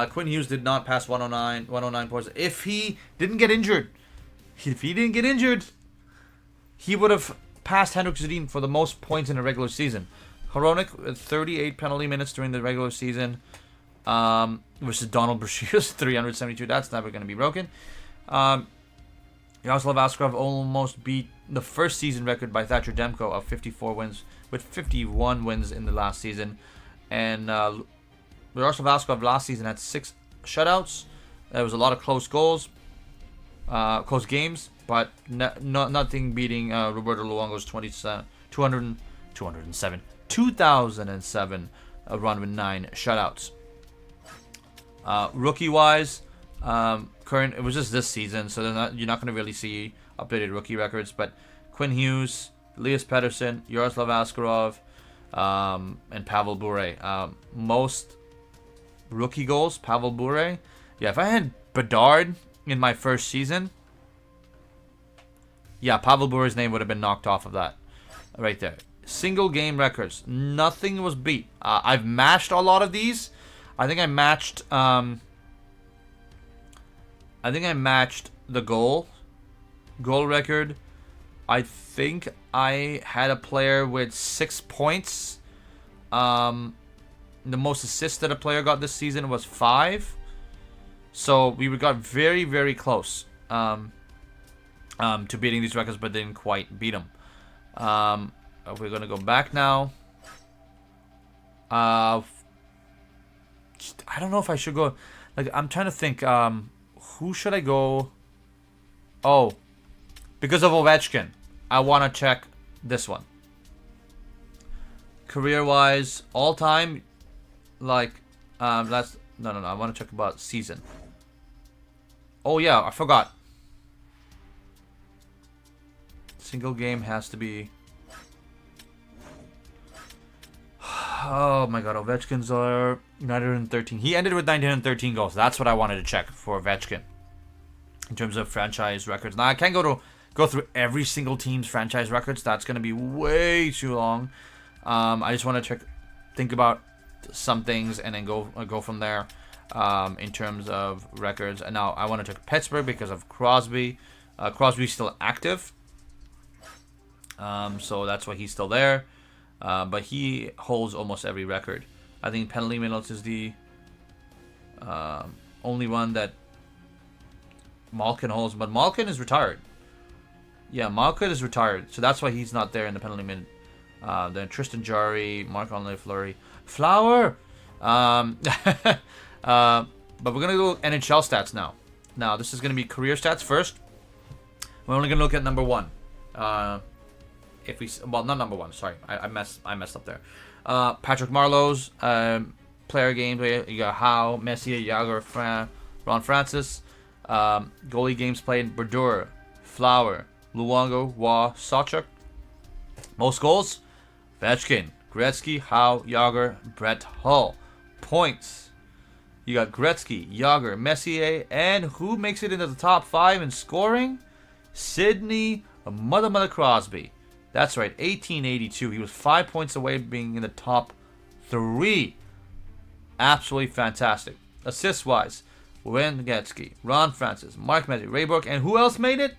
Quinn Hughes did not pass 109 points. If he didn't get injured, he would have passed Henrik Sedin for the most points in a regular season. Hronek with 38 penalty minutes during the regular season versus Donald Brashears, 372. That's never going to be broken. Yaroslav Askarov almost beat the first season record by Thatcher Demko of 54 wins, with 51 wins in the last season. And Yaroslav Askarov last season had 6 shutouts. There was a lot of close goals, close games, but nothing beating Roberto Luongo's 2007 run with 9 shutouts. Rookie-wise, current, it was just this season, so you're not going to really see updated rookie records. But Quinn Hughes, Elias Pettersson, Yaroslav Askarov, and Pavel Bure. Most rookie goals, Pavel Bure. Yeah, if I had Bedard in my first season, yeah, Pavel Bure's name would have been knocked off of that right there. Single game records, nothing was beat. I've matched a lot of these. I think I matched the goal record. I think I had a player with 6 points. The most assists that a player got this season was 5. So we got very, very close to beating these records, but didn't quite beat them. We're going to go back now. I don't know if I should go. Like, I'm trying to think. Who should I go? Oh, because of Ovechkin, I want to check this one. Career-wise, all-time, like, that's no. I want to check about season. Oh yeah, I forgot. Single game has to be. Oh my God, Ovechkin's are 913. He ended with 913 goals. That's what I wanted to check for Ovechkin in terms of franchise records. Now I can't go through every single team's franchise records. That's going to be way too long. I just want to think about some things and then go from there in terms of records. And now I want to check Pittsburgh because of Crosby. Crosby's still active, so that's why he's still there. But he holds almost every record. I think penalty minutes is the only one that Malkin holds. But Malkin is retired. Yeah, Malkin is retired. So that's why he's not there in the penalty minute. Then Tristan Jarry, Marc-Andre Fleury. Flower! But we're going to go NHL stats now. Now, this is going to be career stats first. We're only going to look at number 1. Not number 1. Sorry, I messed up there. Patrick Marleau's player games. You got Howe, Messier, Yager, Ron Francis. Goalie games played: Brodeur, Flower, Luongo, Waugh, Sawchuk. Most goals: Ovechkin, Gretzky, Howe, Yager, Brett Hull. Points: you got Gretzky, Yager, Messier, and who makes it into the top 5 in scoring? Sidney Mother Crosby. That's right, 1882. He was 5 points away from being in the top 3. Absolutely fantastic. Assist-wise, Wayne Gretzky, Ron Francis, Mark Messier, Ray Bourque, and who else made it?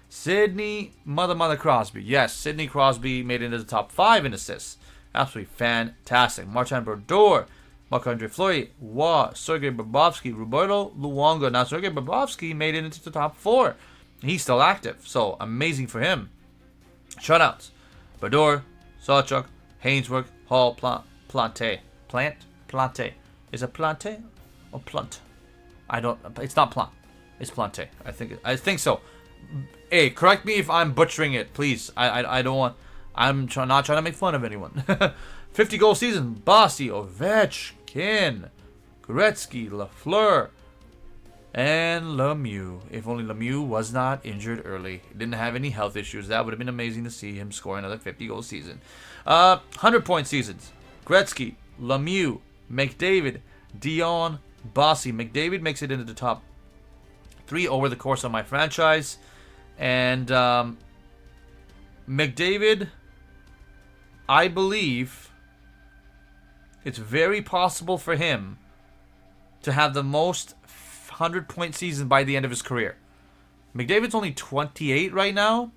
Sidney Mother Crosby. Yes, Sidney Crosby made it into the top 5 in assists. Absolutely fantastic. Martin Brodeur, Marc-Andre Fleury, Waugh, Sergei Bobrovsky, Roberto Luongo. Now, Sergei Bobrovsky made it into the top 4. He's still active, so amazing for him. Shutouts: Brodeur, Sawchuk, Hainsworth, Hall, Plante. Is it Plante or Plunt? It's not Plant. It's Plante. I think so. Hey, correct me if I'm butchering it, please. I don't want. I'm not trying to make fun of anyone. 50 goal season: Bossy, Ovechkin, Gretzky, Lafleur, and Lemieux. If only Lemieux was not injured early. Didn't have any health issues. That would have been amazing to see him score another 50-goal season. 100-point seasons. Gretzky, Lemieux, McDavid, Dion, Bossy. McDavid makes it into the top 3 over the course of my franchise. And McDavid, I believe it's very possible for him to have the most 100-point season by the end of his career. McDavid's only 28 right now,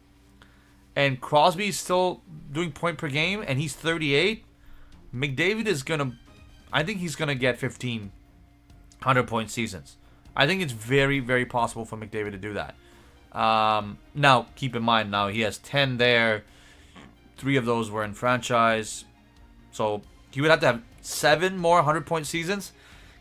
and Crosby's still doing point per game, and he's 38. McDavid is I think he's gonna get 15 100-point seasons. I think it's very, very possible for McDavid to do that. Now, keep in mind, now he has 10 there. 3 of those were in franchise. So he would have to have 7 more 100-point seasons.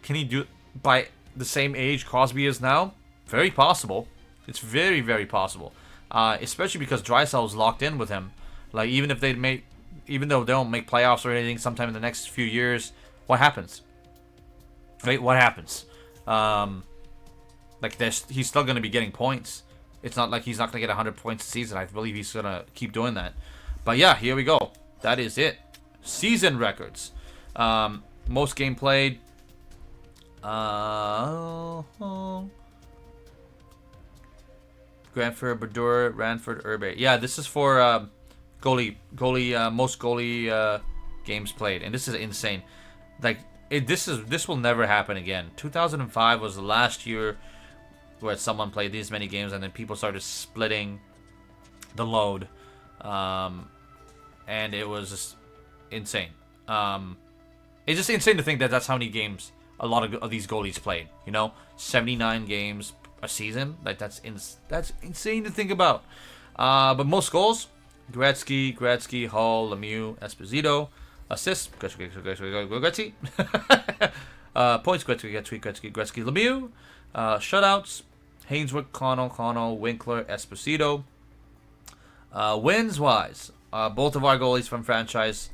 Can he do it by the same age Crosby is now? Very possible. It's very, very possible. Especially because Draisaitl is locked in with him. Like, even though they don't make playoffs or anything sometime in the next few years, what happens? Right? What happens? He's still going to be getting points. It's not like he's not going to get 100 points a season. I believe he's going to keep doing that. But yeah, here we go. That is it. Season records. Most game played. Granford, Brodeur, Ranford, Urbe. Yeah, this is for most goalie games played, and this is insane. This will never happen again. 2005 was the last year where someone played these many games, and then people started splitting the load, and it was just insane. It's just insane to think that that's how many games a lot of these goalies played. 79 games a season. That's insane to think about. But most goals: Gretzky, Hall, Lemieux, Esposito. Assists: Gretzky. Points: Gretzky, Lemieux. Shutouts: Hainsworth, Connell, Winkler, Esposito. Wins wise, both of our goalies from franchise,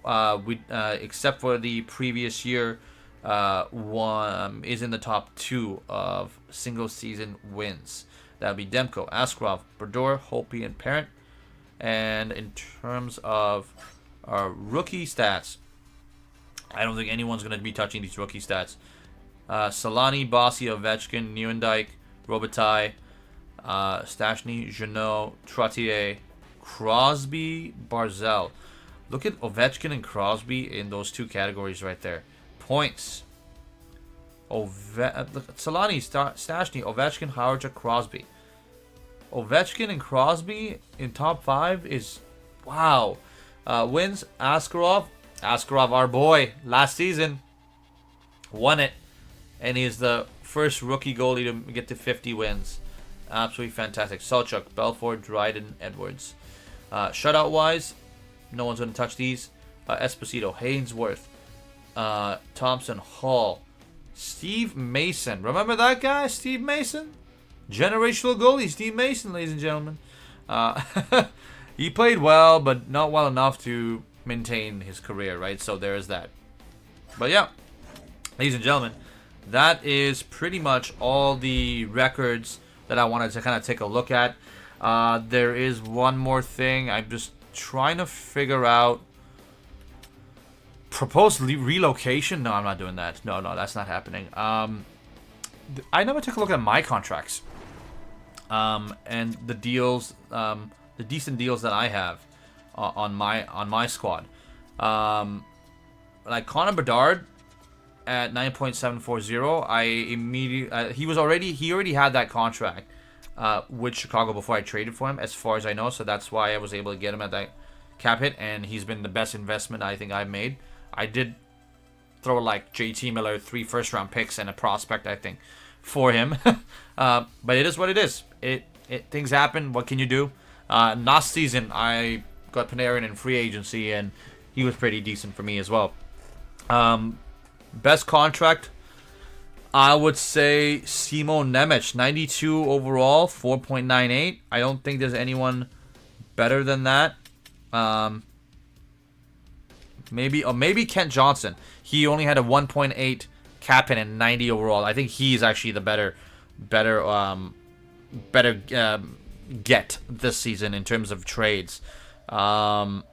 except for the previous year, one is in the top 2 of single season wins. That would be Demko, Askarov, Brodeur, Holtby, and Parent. And in terms of our rookie stats, I don't think anyone's going to be touching these rookie stats. Solani, Bossy, Ovechkin, Nieuwendyk, Robitaille, Stastny, Jeannot, Trottier, Crosby, Barzal. Look at Ovechkin and Crosby in those 2 categories right there. Points: Solani, Stastny, Ovechkin, Howard, Crosby. Ovechkin and Crosby in top 5 is wow. Wins: Askarov, our boy, last season won it, and he's the first rookie goalie to get to 50 wins. Absolutely fantastic. Sawchuk, Belfort, Dryden, Edwards. Shutout wise, no one's going to touch these. Esposito, Hainsworth, Thompson, Hall, Steve Mason. Remember that guy, Steve Mason? Generational goalie, Steve Mason, ladies and gentlemen. He played well, but not well enough to maintain his career, right? So there is that. But yeah, ladies and gentlemen, that is pretty much all the records that I wanted to kind of take a look at. There is one more thing. I'm just trying to figure out. Proposed relocation? No, I'm not doing that. No, that's not happening. I never took a look at my contracts. And the deals, the decent deals that I have on my squad. Like Connor Bedard at 9.740, he already had that contract with Chicago before I traded for him, as far as I know. So that's why I was able to get him at that cap hit, and he's been the best investment I think I've made. I did throw like JT Miller, 3 first-round picks, and a prospect, I think, for him. But it is what it is. Things happen. What can you do? Last season, I got Panarin in free agency, and he was pretty decent for me as well. Best contract, I would say Simon Nemec, 92 overall, 4.98. I don't think there's anyone better than that. Maybe Kent Johnson. He only had a 1.8 Kapanen 90 overall. I think he's actually the better get this season in terms of trades. Wow.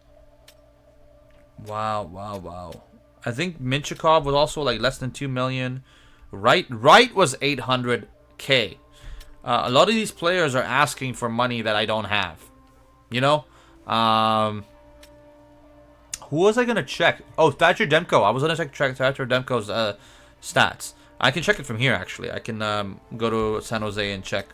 I think Minchikov was also like less than 2 million. Wright was 800K. A lot of these players are asking for money that I don't have. You know? Who was I gonna check? Oh, Thatcher Demko. I was gonna check Thatcher Demko's stats. I can check it from here actually. I can go to San Jose and check.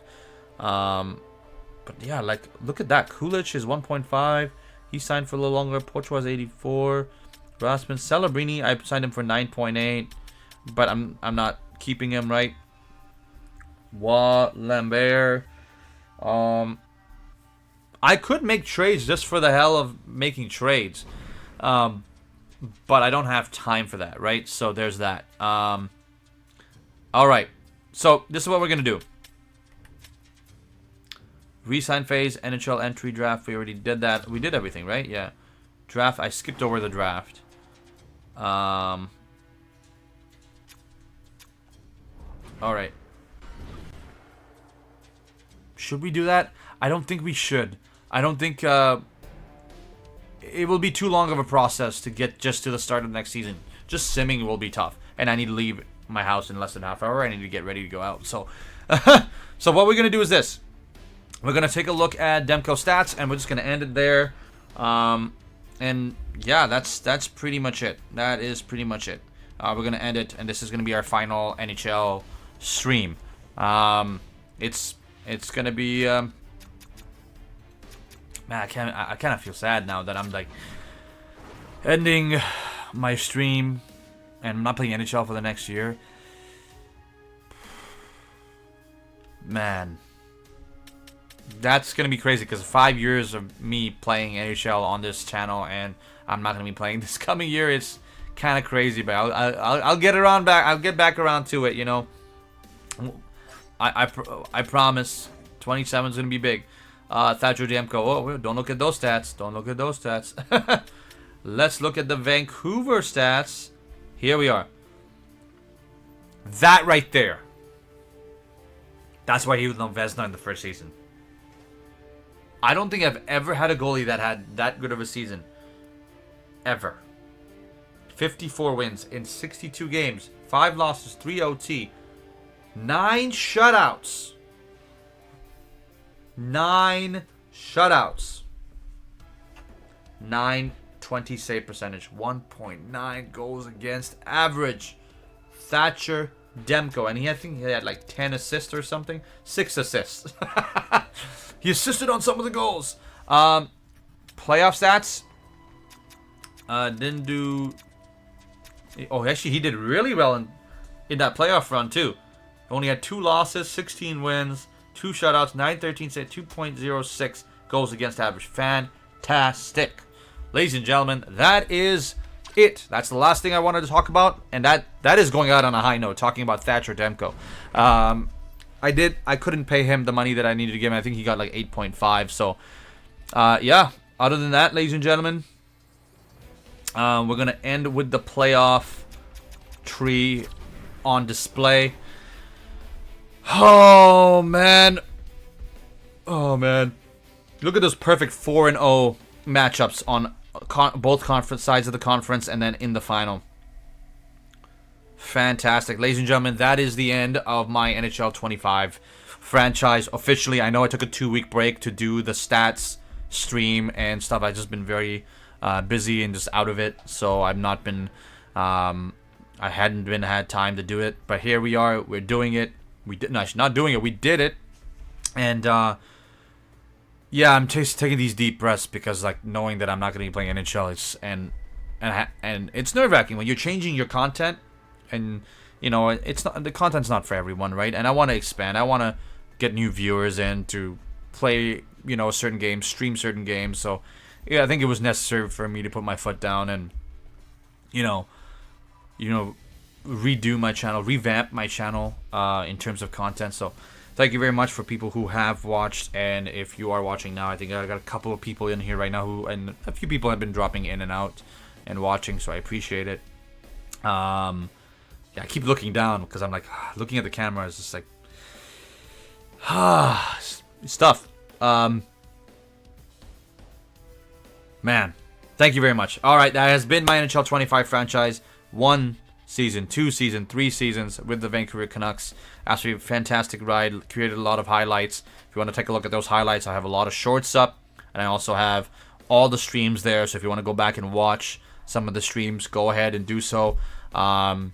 But yeah, like look at that. Kulich is 1.5. He signed for a little longer. Poitras 84. Rasmus Celebrini, I signed him for 9.8, but I'm not keeping him, right? Lambert. I could make trades just for the hell of making trades. But I don't have time for that, right? So there's that. All right. So this is what we're going to do. Resign phase, NHL entry draft. We already did that. We did everything, right? Yeah. Draft. I skipped over the draft. All right. Should we do that? I don't think we should. I don't think it will be too long of a process to get just to the start of the next season. Just simming will be tough, and I need to leave my house in less than half hour. I need to get ready to go out. So, so what we're gonna do is this. We're gonna take a look at Demko stats, and we're just gonna end it there. And yeah, that's pretty much it. That is pretty much it. We're gonna end it, and this is gonna be our final NHL stream. It's gonna be man, I kind of feel sad now that I'm like ending my stream and I'm not playing NHL for the next year. Man, that's gonna be crazy because 5 years of me playing NHL on this channel and I'm not gonna be playing this coming year. It's kind of crazy, but I'll get around back. I'll get back around to it. You know, I promise. 27 is gonna be big. Thatcher Demko. Oh, don't look at those stats. Don't look at those stats. Let's look at the Vancouver stats. Here we are. That right there. That's why he was on Vezina in the first season. I don't think I've ever had a goalie that had that good of a season. Ever. 54 wins in 62 games. 5 losses, 3 OT. 9 shutouts. 9 shutouts. 920 save percentage. 1.9 goals against average. Thatcher Demko. And I think he had like 10 assists or something. 6 assists. He assisted on some of the goals. Playoff stats. Didn't do... Oh, actually, he did really well in that playoff run, too. Only had 2 losses, 16 wins, 2 shutouts, 913 save, 2.06 goals against average. Fantastic. Ladies and gentlemen, that is it. That's the last thing I wanted to talk about. And that is going out on a high note, talking about Thatcher Demko. I couldn't pay him the money that I needed to give him. I think he got like 8.5. So, yeah. Other than that, ladies and gentlemen, we're going to end with the playoff tree on display. Oh, man. Oh, man. Look at those perfect 4-0 matchups on both conference sides of the conference and then in the final. Fantastic. Ladies and gentlemen, that is the end of my NHL 25 franchise officially. I know I took a 2-week break to do the stats stream and stuff. I've just been very busy and just out of it. So I've not been, I hadn't had time to do it. But here we are. We're doing it. We did not doing it. We did it. And yeah, I'm just taking these deep breaths because like knowing that I'm not going to be playing NHL, and it's nerve-wracking when you're changing your content. And you know, it's not, the content's not for everyone, right? And I want to expand. I want to get new viewers in to play, you know, certain games, stream certain games. So yeah, I think it was necessary for me to put my foot down and you know, redo my channel, revamp my channel in terms of content. So thank you very much for people who have watched, and if you are watching now, I think I got a couple of people in here right now and a few people have been dropping in and out and watching, so I appreciate it. Yeah, I keep looking down because I'm like, looking at the camera is just like, it's tough. Man, thank you very much. All right, that has been my NHL 25 franchise. 1 season, 2 season, 3 seasons with the Vancouver Canucks. Actually, a fantastic ride. Created a lot of highlights. If you want to take a look at those highlights, I have a lot of shorts up, and I also have all the streams there. So if you want to go back and watch some of the streams, go ahead and do so on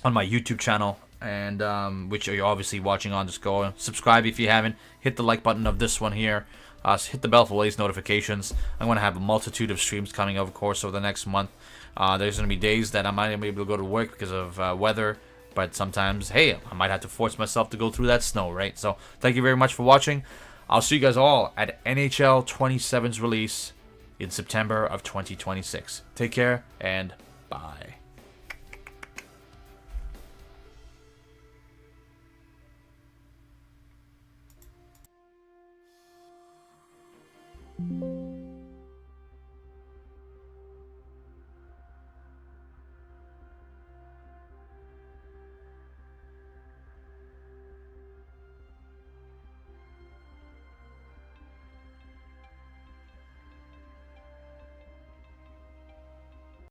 my YouTube channel, and which you're obviously watching on. Just go and subscribe if you haven't. Hit the like button of this one here. Hit the bell for latest notifications. I'm going to have a multitude of streams coming, of course, over the next month. There's going to be days that I might not be able to go to work because of weather, but sometimes, hey, I might have to force myself to go through that snow, right? So thank you very much for watching. I'll see you guys all at NHL 27's release in September of 2026. Take care, and bye.